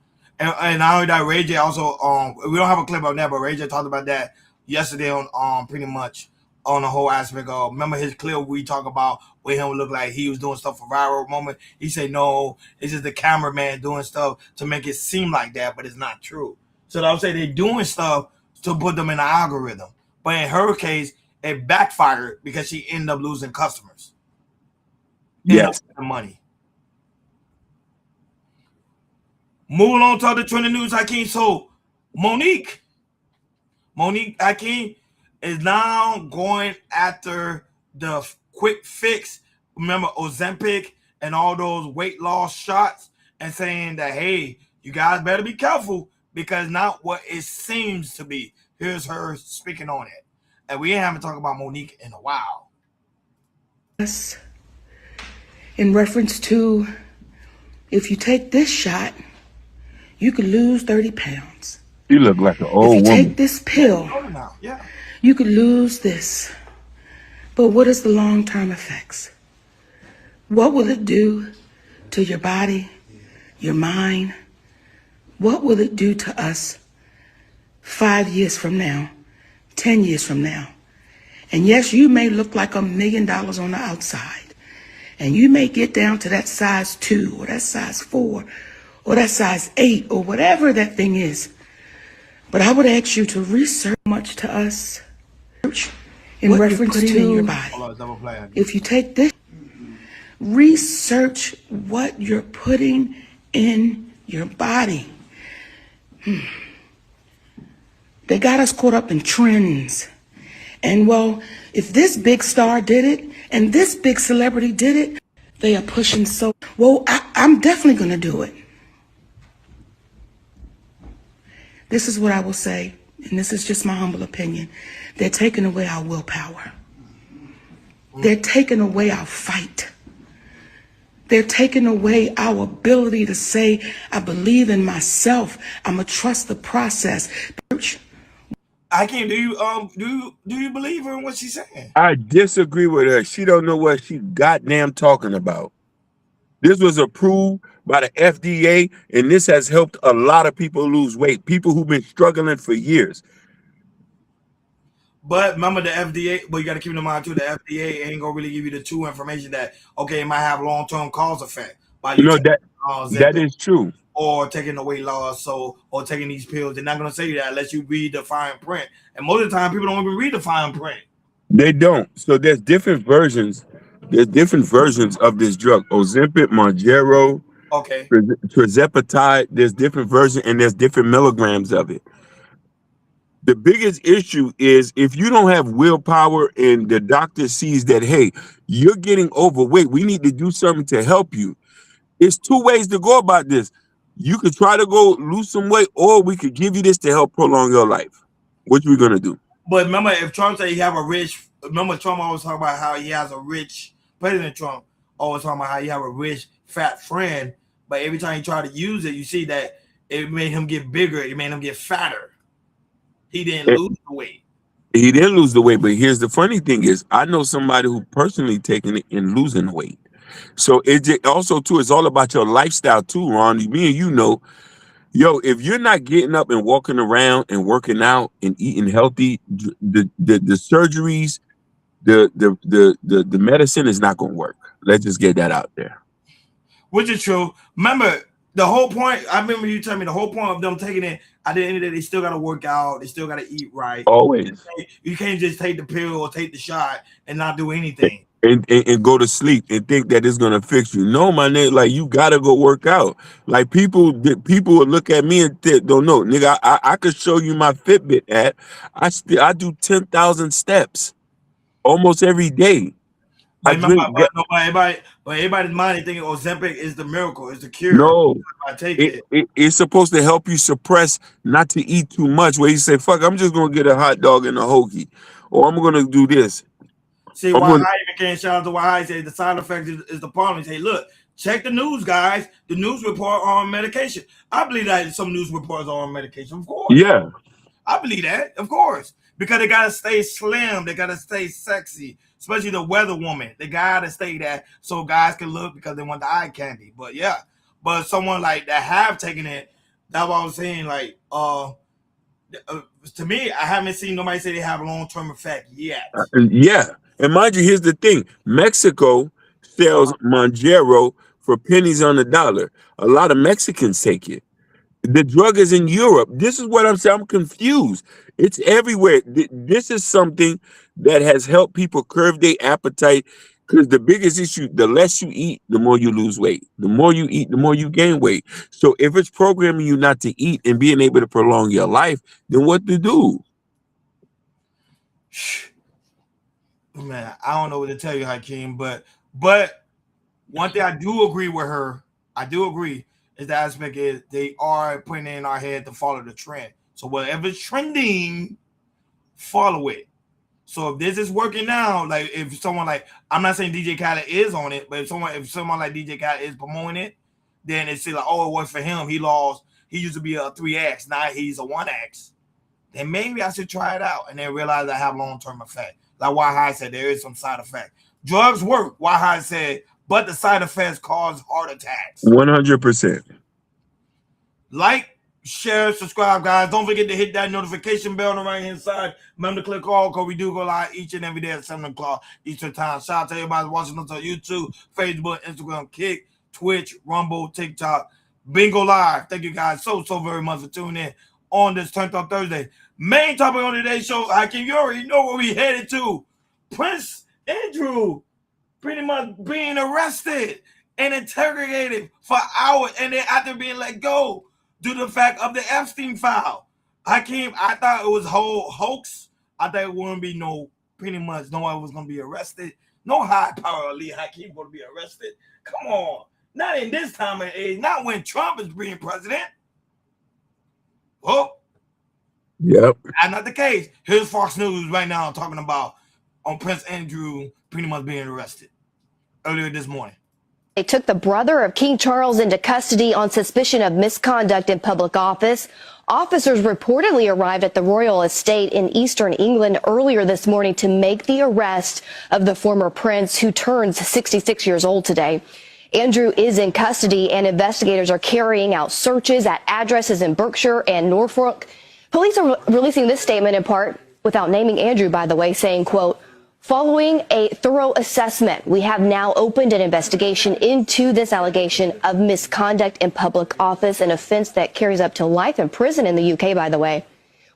B: And I heard that Ray J also we don't have a clip of that, but Ray J talked about that yesterday on pretty much on the whole aspect of, remember his clip we talk about where him look like he was doing stuff for viral moment. He said no, it's just the cameraman doing stuff to make it seem like that, but it's not true. So I would say they're doing stuff to put them in the algorithm. But in her case, it backfired because she ended up losing customers.
C: Yes.
B: The money. Moving on to other trending news, Hakeem. So Monique Hakeem is now going after the quick fix. Remember Ozempic and all those weight loss shots, and saying that, hey, you guys better be careful because not what it seems to be. Here's her speaking on it. And we haven't talked about Monique in a while.
S: In reference to, if you take this shot, you could lose 30 pounds.
C: You look like an old
S: woman.
C: woman.
S: If you take this pill, you could lose this. But what is the long-term effects? What will it do to your body, your mind? What will it do to us 5 years from now, 10 years from now? And yes, you may look like $1 million on the outside, and you may get down to that size 2 or that size 4 or that size 8 or whatever that thing is. But I would ask you to research much to us in reference to in your body. If you take this, research what you're putting in your body. They got us caught up in trends. And well, if this big star did it and this big celebrity did it, they are pushing so, well, I'm definitely going to do it. This is what I will say, and this is just my humble opinion. They're taking away our willpower. They're taking away our fight. They're taking away our ability to say, I believe in myself. I'm going to trust the process.
B: I can't. Do you believe her in what she's saying?
C: I disagree with her. She don't know what she goddamn talking about. This was approved by the FDA, and this has helped a lot of people lose weight. People who've been struggling for years.
B: But remember the FDA, but you got to keep in mind too, the FDA ain't gonna really give you the true information that it might have long-term cause effect by you taking
C: That
B: Ozempic
C: is true.
B: or taking the weight loss, or taking these pills. They're not gonna say that unless you read the fine print. And most of the time, people don't even read the fine print.
C: They don't. So there's different versions. There's different versions of this drug. Ozempic, Mounjaro,
B: Okay.
C: Tirzepatide. There's different versions and there's different milligrams of it. The biggest issue is if you don't have willpower and the doctor sees that, hey, you're getting overweight, we need to do something to help you. It's two ways to go about this. You could try to go lose some weight, or we could give you this to help prolong your life. What we gonna do?
B: But remember, if Trump said he have a rich, remember Trump always talk about how he has a rich, President Trump always talking about how he have a rich, fat friend, but every time he try to use it, you see that it made him get bigger, it made him get fatter. He didn't lose the weight.
C: He didn't lose the weight, but here's the funny thing is, I know somebody who personally taken it and losing weight. So it also too, it's all about your lifestyle too, Ron. Me and you know, yo, if you're not getting up and walking around and working out and eating healthy, the surgeries, the medicine is not going to work. Let's just get that out there.
B: Which is true. Remember, the whole point, I remember you telling me the whole point of them taking it, at the end of the day, they still got to work out. They still got to eat right.
C: Always.
B: You can't just take the pill or take the shot and not do anything.
C: And go to sleep and think that it's gonna fix you. No, my nigga, like you gotta go work out. Like people would look at me and don't know, nigga. I could show you my Fitbit app. I do 10,000 steps almost every day.
B: But everybody's mind thinking Ozempic is the miracle, is the cure.
C: No,
B: I take
C: it's supposed to help you suppress not to eat too much. Where you say, "Fuck, I'm just gonna get a hot dog and a hoagie," or I'm gonna do this.
B: See, why I even can't shout out to why I say the side effect is the problem. Say, look, check the news, guys. The news report on medication. I believe that some news reports are on medication, of course.
C: Yeah.
B: I believe that, of course. Because they gotta stay slim, they gotta stay sexy, especially the weather woman. They gotta stay that so guys can look because they want the eye candy. But yeah. But someone like that have taken it, that's what I was saying, like to me, I haven't seen nobody say they have a long-term effect yet.
C: Yeah. And mind you, here's the thing. Mexico sells Mounjaro for pennies on the dollar. A lot of Mexicans take it. The drug is in Europe. This is what I'm saying. I'm confused. It's everywhere. This is something that has helped people curb their appetite, because the biggest issue, the less you eat, the more you lose weight. The more you eat, the more you gain weight. So if it's programming you not to eat and being able to prolong your life, then what to do?
B: Man, I don't know what to tell you, Hakeem, but one thing I do agree with her, is the aspect is they are putting it in our head to follow the trend. So whatever's trending, follow it. So if this is working now, like if someone like, I'm not saying DJ Khaled is on it, but if someone like DJ Khaled is promoting it, then it's like, oh, it worked for him. He used to be a 3X, now he's a 1X. Then maybe I should try it out and then realize I have long-term effect. Like Wahai said, there is some side effect. Drugs work, Wahai said, but the side effects cause heart attacks.
C: 100%.
B: Like, share, subscribe, guys. Don't forget to hit that notification bell on the right-hand side. Remember to click all, because we do go live each and every day at 7 o'clock Eastern Time. Shout out to everybody watching us on YouTube, Facebook, Instagram, Kick, Twitch, Rumble, TikTok, Bingo Live. Thank you guys so very much for tuning in on this Turned Up Thursday. Main topic on today's show, Hakeem, you already know where we headed to. Prince Andrew pretty much being arrested and interrogated for hours, and then after being let go due to the fact of the Epstein file. Hakeem, I thought it was a whole hoax. I thought it wouldn't be pretty much no one was going to be arrested. No high power elite Hakeem going to be arrested. Come on. Not in this time and age. Not when Trump is being president. Oh.
C: Yep.
B: That's not the case. Here's Fox News right now talking about on Prince Andrew pretty much being arrested earlier this morning.
T: They took the brother of King Charles into custody on suspicion of misconduct in public office. Officers reportedly arrived at the royal estate in eastern England earlier this morning to make the arrest of the former prince, who turns 66 years old today. Andrew is in custody, and investigators are carrying out searches at addresses in Berkshire and Norfolk. Police are releasing this statement in part without naming Andrew, by the way, saying, quote, following a thorough assessment, we have now opened an investigation into this allegation of misconduct in public office, an offense that carries up to life in prison in the UK, by the way.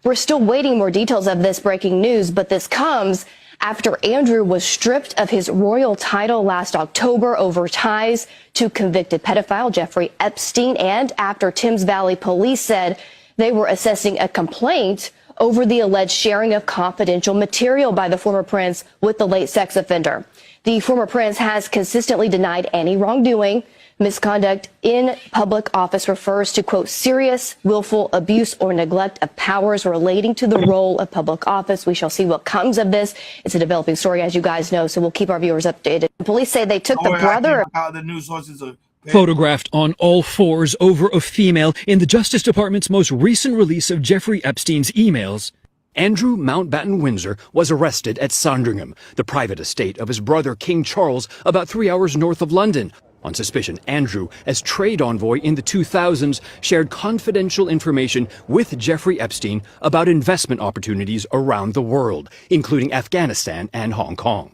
T: We're still waiting more details of this breaking news, but this comes after Andrew was stripped of his royal title last October over ties to convicted pedophile Jeffrey Epstein, and after Thames Valley Police said they were assessing a complaint over the alleged sharing of confidential material by the former prince with the late sex offender. The former prince has consistently denied any wrongdoing. Misconduct in public office refers to, quote, serious, willful abuse or neglect of powers relating to the role of public office. We shall see what comes of this. It's a developing story, as you guys know, so we'll keep our viewers updated. Police say they took the brother.
B: The news sources are
U: Photographed on all fours over a female in the Justice Department's most recent release of Jeffrey Epstein's emails, Andrew Mountbatten Windsor was arrested at Sandringham, the private estate of his brother King Charles, about 3 hours north of London. On suspicion, Andrew, as trade envoy in the 2000s, shared confidential information with Jeffrey Epstein about investment opportunities around the world, including Afghanistan and Hong Kong.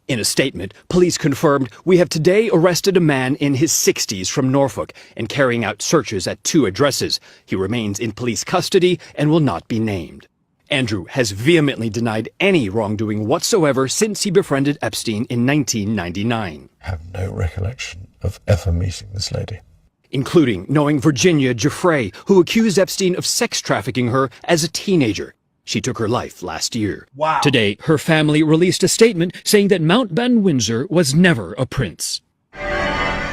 U: In a statement, police confirmed, we have today arrested a man in his 60s from Norfolk and carrying out searches at 2 addresses. He remains in police custody and will not be named. Andrew has vehemently denied any wrongdoing whatsoever since he befriended Epstein in 1999.
V: I have no recollection of ever meeting this lady.
U: Including knowing Virginia Jeffrey, who accused Epstein of sex trafficking her as a teenager. She took her life last year.
B: Wow.
U: Today, her family released a statement saying that Mountbatten Windsor was never a prince.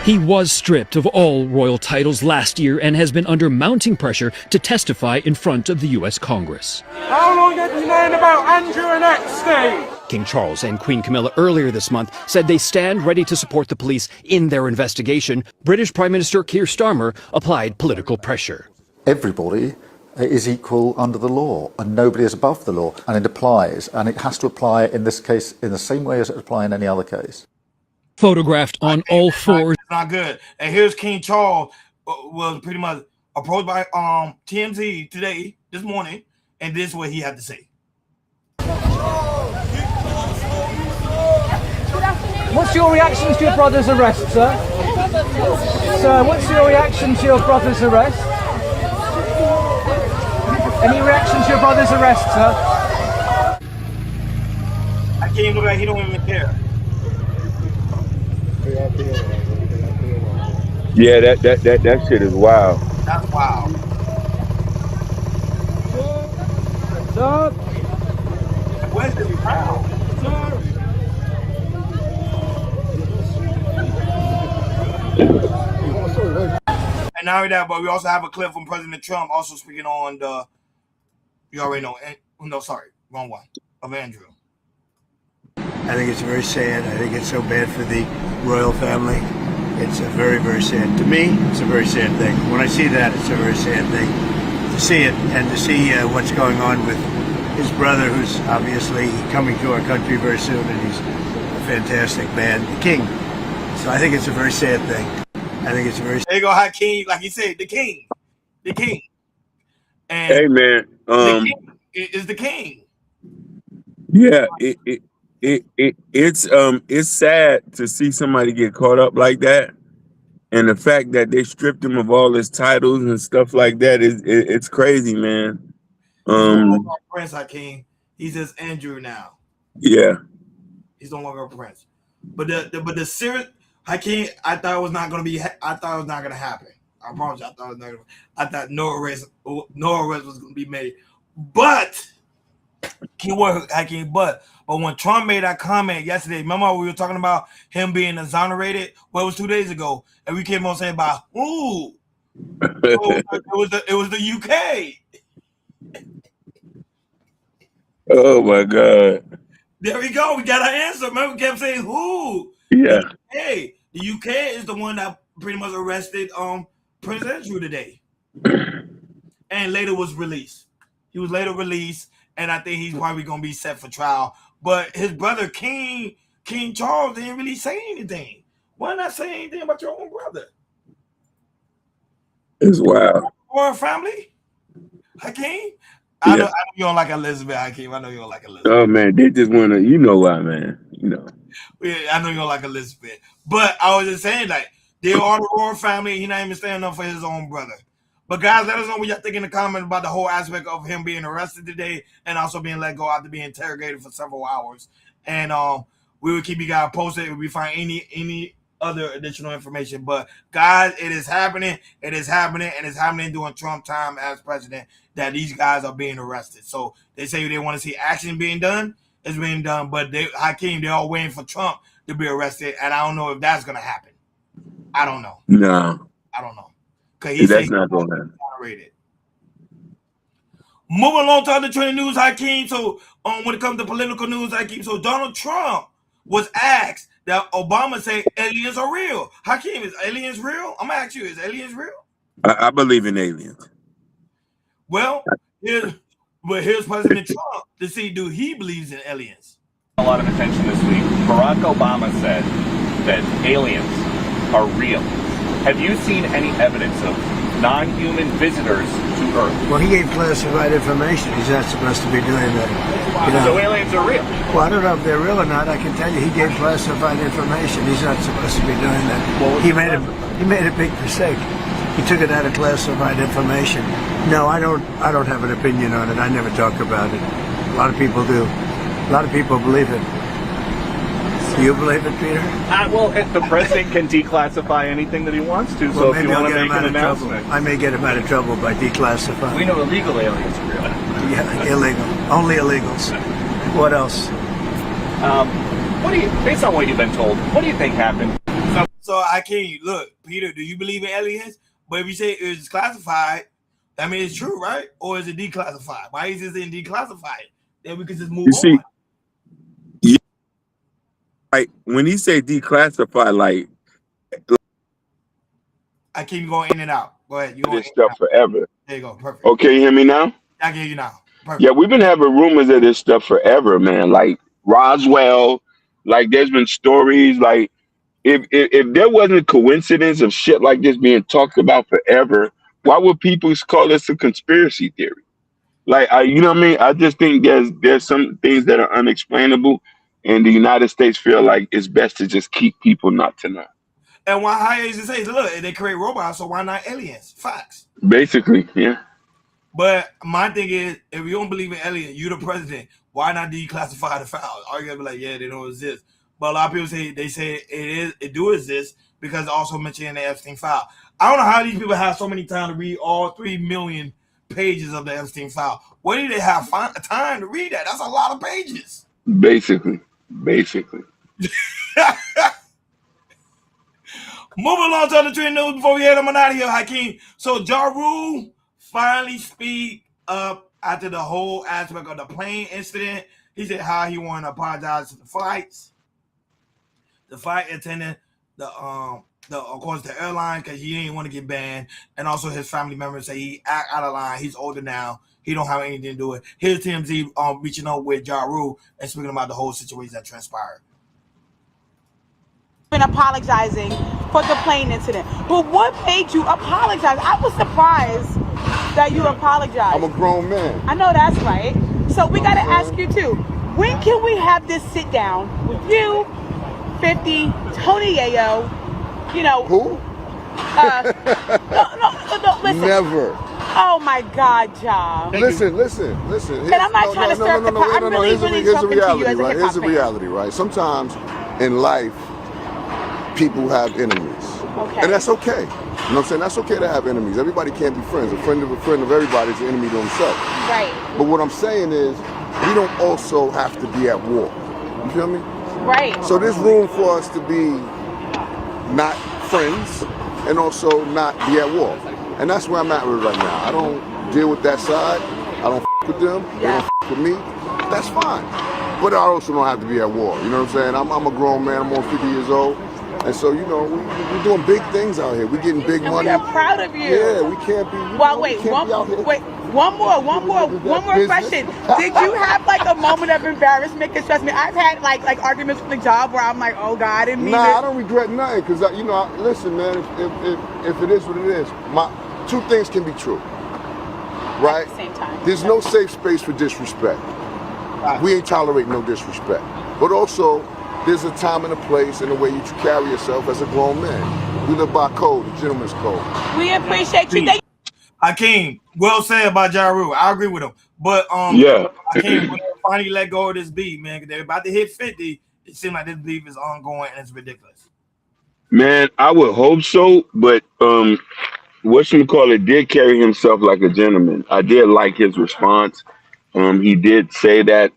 U: He was stripped of all royal titles last year and has been under mounting pressure to testify in front of the U.S. Congress.
W: How long have you known about Andrew and Epstein?
U: King Charles and Queen Camilla earlier this month said they stand ready to support the police in their investigation. British Prime Minister Keir Starmer applied political pressure.
X: Everybody is equal under the law, and nobody is above the law, and it applies, and it has to apply in this case in the same way as it would apply in any other case.
U: Photographed on all fours.
B: Not good. And here's King Charles was pretty much approached by TMZ today, this morning, and this is what he had to say.
Y: What's your reaction to your brother's arrest, sir? Sir, what's your reaction to your brother's arrest? Any reaction to your brother's arrest, sir?
B: I can't look like he don't even care.
C: Yeah, that shit is wild.
B: That's wild.
Y: Sir?
B: Where's the crowd? And not only that, but we also have a clip from President Trump also speaking on the, you already know, no, sorry, wrong one, of Andrew.
Z: I think it's very sad. I think it's so bad for the royal family. It's a very, very sad. To me, it's a very sad thing. When I see that, it's a very sad thing to see it and to see what's going on with his brother, who's obviously coming to our country very soon, and he's a fantastic man, the king. So I think it's a very sad thing. I think it's a very.
B: There you go, Hakeem, like he said, the king. And
C: hey man,
B: the king is the king.
C: Yeah, it's sad to see somebody get caught up like that, and the fact that they stripped him of all his titles and stuff like that it's crazy, man.
B: Prince Hakeem, he's just Andrew now.
C: Yeah,
B: he's no longer a prince. But the serious Hakeem, I thought it was not gonna happen. I promise you, I thought no arrest was gonna be made. But keyword Hakeem, but when Trump made that comment yesterday, remember we were talking about him being exonerated? Well, it was 2 days ago, and we came on saying about who? It was the UK.
C: Oh my God.
B: There we go. We got our answer. Remember, we kept saying who?
C: Yeah.
B: Hey, the UK is the one that pretty much arrested Prince Andrew today, and later was released. He was later released, and I think he's probably gonna be set for trial. But his brother King Charles didn't really say anything. Why not say anything about your own brother?
C: It's wild.
B: Or family? Hakeem?
C: Yeah.
B: I know you don't like Elizabeth, Hakeem. I know you don't like Elizabeth.
C: Oh man, they just wanna, you know why, man. You know.
B: Yeah, I know you don't like Elizabeth. But I was just saying, like, they are the royal family. He's not even standing up for his own brother. But guys, let us know what y'all think in the comments about the whole aspect of him being arrested today and also being let go after being interrogated for several hours. And we will keep you guys posted if we find any other additional information. But guys, it is happening. It is happening, and it's happening during Trump time as president that these guys are being arrested. So they say they want to see action being done. It's being done, but Hakeem, they're all waiting for Trump to be arrested, and I don't know if that's gonna happen. I don't know.
C: No.
B: I don't know. Because
C: that's not gonna happen.
B: Moving along to other trending news, Hakeem. So when it comes to political news, Hakeem, so Donald Trump was asked that Obama say aliens are real. Hakeem, is aliens real? I'm gonna ask you, is aliens real?
C: I believe in aliens.
B: Well, here's President Trump to see do he believes in aliens.
A: A lot of attention this week. Barack Obama said that aliens are real. Have you seen any evidence of non-human visitors to Earth?
Z: Well, he gave classified information. He's not supposed to be doing that. You know?
A: So aliens are real?
Z: Well, I don't know if they're real or not. I can tell you he gave classified information. He's not supposed to be doing that. He made a big mistake. He took it out of classified information. No, I don't have an opinion on it. I never talk about it. A lot of people do. A lot of people believe it. Do you believe it, Peter?
A: Well, the president can declassify anything that he wants to, so if you want to make an announcement.
Z: I may get him out of trouble by declassifying.
A: We know illegal aliens are real.
Z: Yeah, illegal. Only illegals. What else?
A: Based on what you've been told, what do you think happened?
B: So I can't look, Peter, do you believe in aliens? But if you say it's classified, I mean it's true, right? Or is it declassified? Why is it declassified? Then we can just move on.
C: Yeah, like when he say declassified, like
B: I keep going in and out. Go ahead. You
C: this stuff forever.
B: There you go. Perfect.
C: Okay, you hear me now?
B: I can hear you now. Perfect.
C: Yeah, we've been having rumors of this stuff forever, man. Like Roswell, like there's been stories like if there wasn't a coincidence of shit like this being talked about forever, why would people call this a conspiracy theory? Like, you know what I mean? I just think there's some things that are unexplainable, and the United States feel like it's best to just keep people not to know.
B: And why high agents say, look, they create robots, so why not aliens? Facts.
C: Basically, yeah.
B: But my thing is, if you don't believe in aliens, you're the president. Why not declassify the files? Are you gonna be like, yeah, they don't exist? But a lot of people say it do exist because also mentioned in the Epstein file. I don't know how these people have so many time to read all 3 million pages of the Epstein file. Where do they have time to read that? That's a lot of pages.
C: Basically.
B: Moving along to other trend news before we head them out of here, Hakeem. So Ja Rule finally speak up after the whole aspect of the plane incident. He said how he wanted to apologize to the flight attendant, of course the airline, because he didn't want to get banned, and also his family members say he act out of line. He's older now. He don't have anything to do with it. Here's TMZ reaching out with Ja Rule and speaking about the whole situation that transpired.
D: Been apologizing for the plane incident, but what made you apologize? I was surprised that you apologized.
E: I'm a grown man.
D: I know that's right. So we got to ask you too, when can we have this sit down with you, 50, Tony Yayo, you know?
E: Who?
D: No, listen.
E: Never.
D: Oh my God, Ja.
E: Listen.
D: And I'm not trying to stir up the pot. I'm really talking to you as a hip-hop fan.
E: Here's the reality, right? Sometimes in life, people have enemies.
D: Okay.
E: And that's okay. You know what I'm saying? That's okay to have enemies. Everybody can't be friends. A friend of everybody is an enemy to himself.
D: Right.
E: But what I'm saying is, we don't also have to be at war. You feel me?
D: Right.
E: So there's room for us to be not friends and also not be at war. And that's where I'm at with right now. I don't deal with that side. I don't with them. They don't with me. That's fine. But I also don't have to be at war. You know what I'm saying? I'm a grown man. I'm almost 50 years old. And so, you know, we're doing big things out here. We're getting big
D: And
E: money.
D: we are proud of you.
E: Yeah, we can't be.
D: Well, wait, one more question. Did you have like a moment of embarrassment? Because trust me, I've had like arguments with the job where I'm like, oh God, I didn't mean it.
E: Nah, I don't regret nothing because you know, listen, man. If it is what it is, two things can be true, right?
D: At the same time,
E: there's no safe space for disrespect. We ain't tolerating no disrespect. But also, there's a time and a place and the way you carry yourself as a grown man. We live by code, the gentleman's code.
D: We appreciate you.
B: Hakeem, well said about Ja Rule. I agree with him. But
C: yeah,
B: Hakeem, finally let go of this beef, man, because they're about to hit 50. It seems like this beef is ongoing and it's ridiculous.
C: man, I would hope so, but whatchamacallit did carry himself like a gentleman. I did like his response. He did say that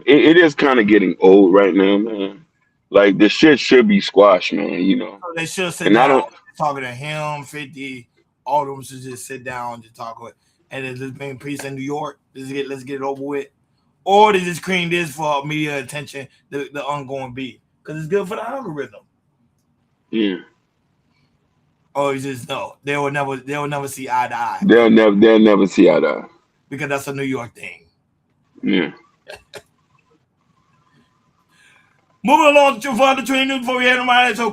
C: it is kind of getting old right now, man. Like the shit should be squashed, man. You know,
B: So they should sit
C: and I
B: down
C: don't.
B: talking to him, 50. All of them should just sit down and just talk with. And then just bring peace in New York. Let's get it over with. Or they just cream this for media attention, the ongoing beat, because it's good for the algorithm.
C: Yeah.
B: Or it's just no, they will never see eye to eye.
C: They'll never see eye to eye.
B: Because that's a New York thing.
C: Yeah.
B: Moving along to further training news before we head on my head. So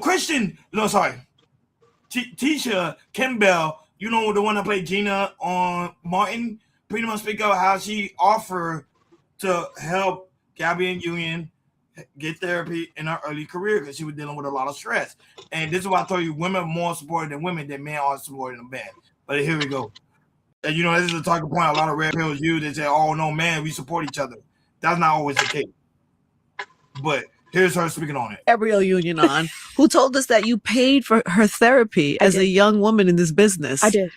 B: Tisha Campbell, you know, the one that played Gina on Martin, pretty much speak of how she offered to help Gabby and Union get therapy in her early career because she was dealing with a lot of stress. And this is why I told you women are more supported than women, than men are supported than men. But here we go. And you know, this is a talking point a lot of red pills use. They say, oh no, man, we support each other. That's not always the case. But here's her speaking on it.
G: Gabrielle Union on, who told us that you paid for her therapy as a young woman in this business.
I: I did.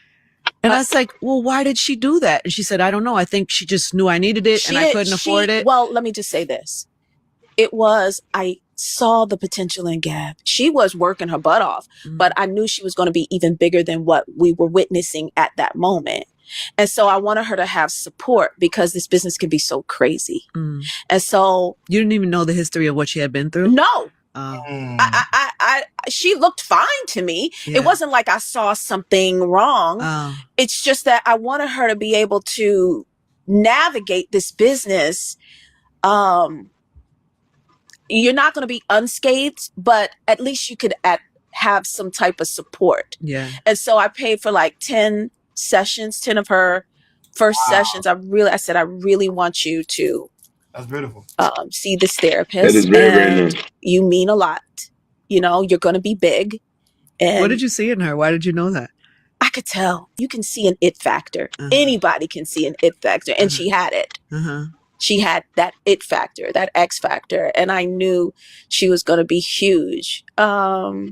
G: And I was like, well, why did she do that? And she said, I don't know. I think she just knew I needed it and I couldn't afford it.
I: Well, let me just say this. I saw the potential in Gab. She was working her butt off, but I knew she was going to be even bigger than what we were witnessing at that moment. And so I wanted her to have support because this business can be so crazy. And so
G: you didn't even know the history of what she had been through?
I: No. She looked fine to me.
G: Yeah.
I: It wasn't like I saw something wrong. It's just that I wanted her to be able to navigate this business. You're not going to be unscathed, but at least you could have some type of support.
G: Yeah.
I: And so I paid for like 10 sessions, 10 of her first sessions. I said, I really want you to
B: That's beautiful.
I: See this therapist.
C: That is very, very nice.
I: You mean a lot. You know, you're going to be big. And
G: what did you see in her? Why did you know that?
I: I could tell. You can see an it factor. Anybody can see an it factor. And she had it. She had that it factor, that X factor. And I knew she was going to be huge. I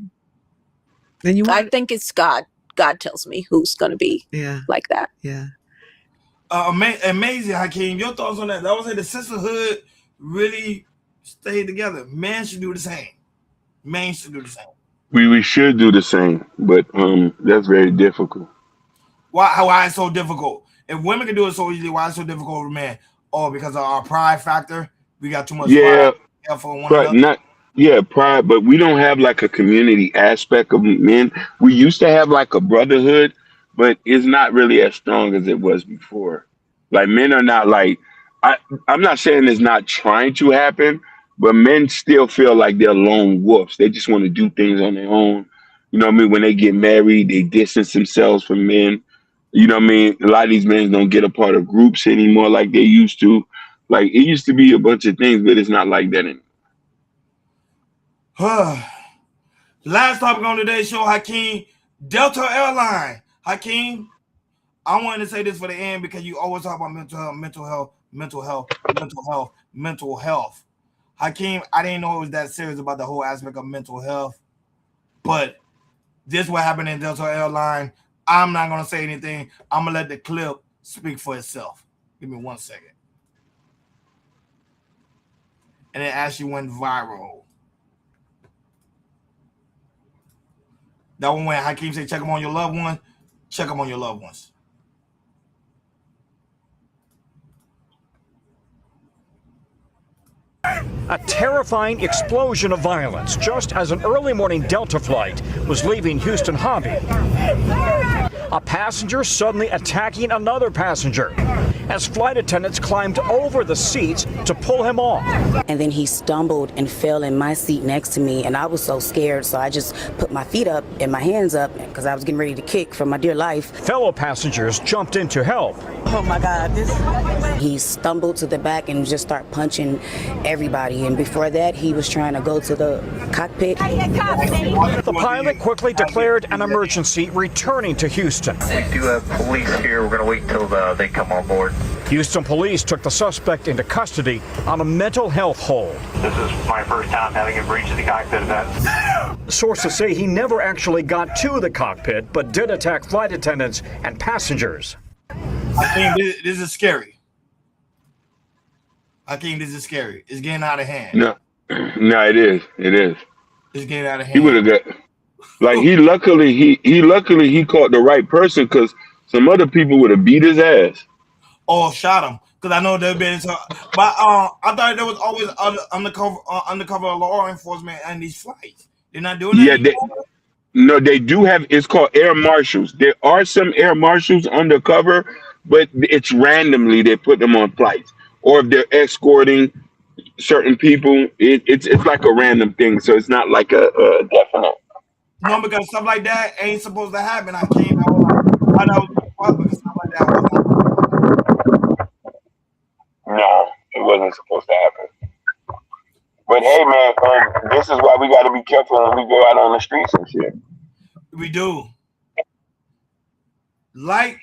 I: think it's God. God tells me who's going to be like that.
G: Yeah.
B: Amazing, Hakeem. Your thoughts on that? That was like the sisterhood really stayed together. Men should do the same. Men should do the same.
C: We should do the same, but that's very difficult.
B: Why it's so difficult? If women can do it so easily, why it's so difficult for men? Oh, because of our pride factor. We got too much pride for one another.
C: Pride, but we don't have like a community aspect of men. We used to have like a brotherhood, but it's not really as strong as it was before. Like men are not like, I'm not saying it's not trying to happen, but men still feel like they're lone wolves. They just want to do things on their own. You know what I mean? When they get married, they distance themselves from men. You know what I mean? A lot of these men don't get a part of groups anymore like they used to. Like it used to be a bunch of things, but it's not like that anymore.
B: Last topic on today's show, Hakeem, Delta Airline. Hakeem, I wanted to say this for the end because you always talk about mental health. Hakeem, I didn't know it was that serious about the whole aspect of mental health, but this what happened in Delta Airline. I'm not going to say anything. I'm going to let the clip speak for itself. Give me 1 second. And it actually went viral. That one when Hakeem said, check them on your loved one. Check them on your loved ones.
H: A terrifying explosion of violence just as an early morning Delta flight was leaving Houston Hobby. A passenger suddenly attacking another passenger as flight attendants climbed over the seats to pull him off.
J: And then he stumbled and fell in my seat next to me, and I was so scared, so I just put my feet up and my hands up because I was getting ready to kick for my dear life.
H: Fellow passengers jumped in to help.
J: Oh my God, He stumbled to the back and just started punching everybody, and before that he was trying to go to the cockpit.
H: The pilot quickly declared an emergency, returning to Houston.
K: We do have police here. We're going to wait till they come on board.
H: Houston police took the suspect into custody on a mental health hold.
K: This is my first time having a breach of the cockpit event.
H: Sources say he never actually got to the cockpit, but did attack flight attendants and passengers.
B: Hakeem, this is scary. Hakeem, this is scary. It's getting out of hand.
C: No, it is. It is.
B: It's getting out of hand.
C: He would have got, like, he luckily he caught the right person, because some other people would have beat his ass.
B: Or shot him, because I know there've been some, but I thought there was always other undercover law enforcement on these flights. They're not doing that anymore?
C: No, they do have. It's called air marshals. There are some air marshals undercover, but it's randomly they put them on flights, or if they're escorting certain people, it's like a random thing. So it's not like a definite.
B: No, because stuff like that ain't supposed to happen. I came out because stuff like that was not.
C: No, it wasn't supposed to happen. But hey, man, this is why we got to be careful when we go out on the streets and shit.
B: We do. Like,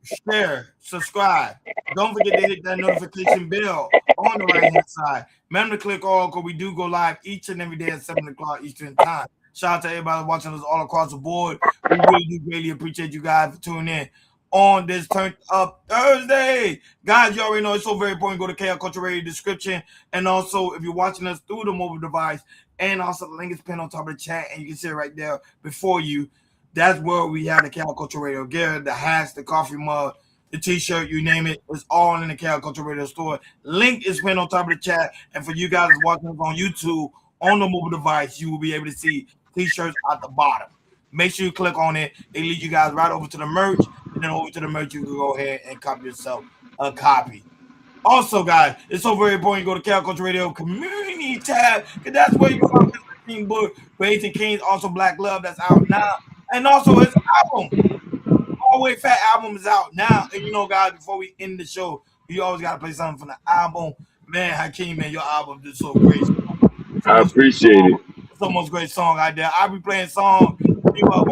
B: share, subscribe. Don't forget to hit that notification bell on the right-hand side. Remember to click all, because we do go live each and every day at 7 o'clock Eastern Time. Shout out to everybody watching us all across the board. We really do greatly appreciate you guys for tuning in on this Turn Up Thursday. Guys, you already know it's so very important. Go to KL Culture Radio description. And also, if you're watching us through the mobile device, and also the link is pinned on top of the chat, and you can see it right there before you. That's where we have the KL Culture Radio gear, the hats, the coffee mug, the t-shirt, you name it. It's all in the KL Culture Radio store. Link is pinned on top of the chat. And for you guys watching us on YouTube, on the mobile device, you will be able to see t-shirts at the bottom. Make sure you click on it. It leads you guys right over to the merch. And then over to the merch, you can go ahead and copy yourself a copy. Also, guys, it's so very important you go to KL Culture Radio Community tab, because that's where you find this King book, Raised in Kings, also Black Love, that's out now. And also his album, Always Fat album, is out now. And you know, guys, before we end the show, you always got to play something from the album. Man, Hakeem, man, your album is so great.
C: I appreciate it.
B: It's the most great song out there. I'll be playing songs, people are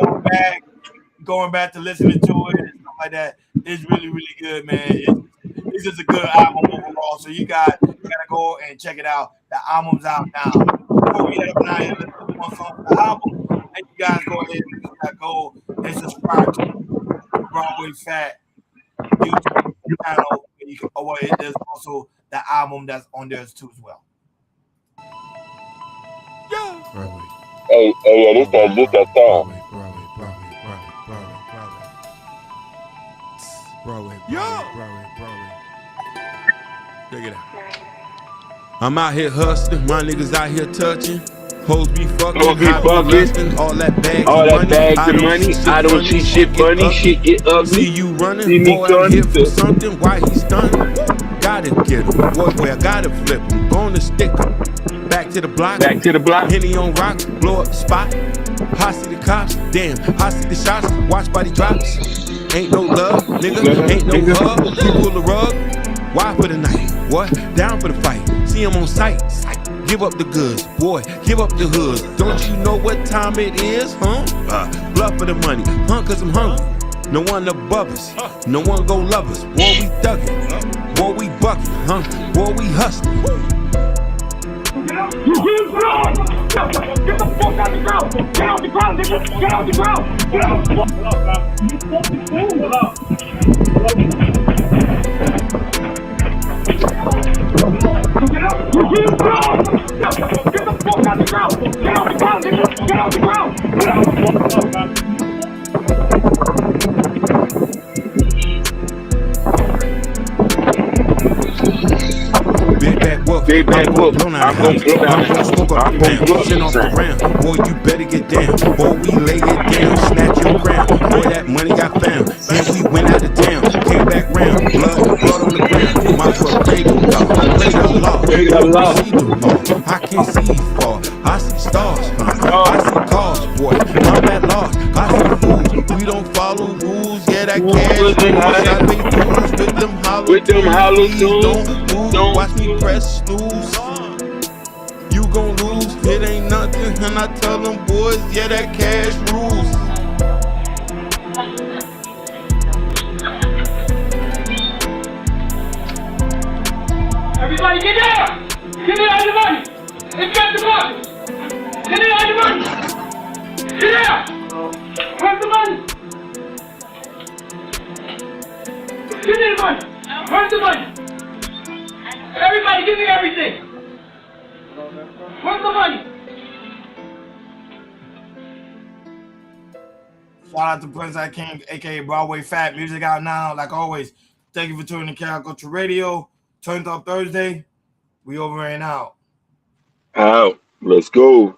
B: going back to listening to it and stuff like that. It's really, really good, man. It's just a good album overall. So you guys gotta go and check it out. The album's out now. Before we head up now, let's put one song for the album. And you guys go ahead and go and subscribe to Broadway Fat YouTube channel. There's also the album that's on there too as well.
C: Hey, yeah, this that song.
L: Broadway. Check it out. I'm out here hustling, my niggas out here touching. Hoes be fucking, all that bags of money. I don't see shit funny, shit get ugly. See you running, see me boy, I'm here for something, why he stunning? Gotta get him, boy, I gotta flip him, gonna stick him. Back to the block, Henny on rocks, blow up the spot. I see the cops, damn, I see the shots, watch body drops. Ain't no love, nigga, ain't no hug. You pull the rug, why for the night? What? Down for the fight. See him on sight. Give up the goods, boy, give up the hoods. Don't you know what time it is, huh? Bluff for the money, huh, cause I'm hungry. No one above us, no one gon' love us. Boy, we thuggin', boy, we buckin', huh? Boy, we hustlin'. Get the fuck out the ground! Get out the ground, nigga! Get out the ground! Get out the ground! You fucking fool! Get out the ground! Get the fuck out the ground! Get out the ground, nigga! Get out the ground! Get out the ground! Big back whoop.
C: Stay back
L: I'm gon'
C: up.
L: blow down
C: I'm gonna blow down
L: I'm
C: the
L: gon'
C: house.
L: smoke up
C: I'm
L: the
C: gonna
L: pound.
C: blow up
L: Chin
C: the
L: off the
C: sound.
L: round. Boy, you better get down. Boy, we lay it down. Snatch your crown. Boy, that money got found. Then we went out of town. Came back round. Blood on the ground. My truck prayed to God. Pray to Allah. Lord, see through all. I can't see far. I see stars. I see cars, boy. I'm at loss. I see fools. We don't follow rules. Yeah, that cash rules. I pay dues with them hollow tunes. Don't move. Watch me press snooze. You gon' lose. It ain't nothing. And I tell them boys, yeah, that cash rules.
W: Everybody get down! Get it out of the money! Inspect the box! Get it out of the money! Get out! Where's the money? Give me the money! Where's the money? Everybody give me everything! Where's the money?
B: Shout out to Prince I King, aka Broadway Fat. Music out now, like always. Thank you for tuning in to Carol Culture Radio. Turned Up Thursday. We over and out.
C: Out. Let's go.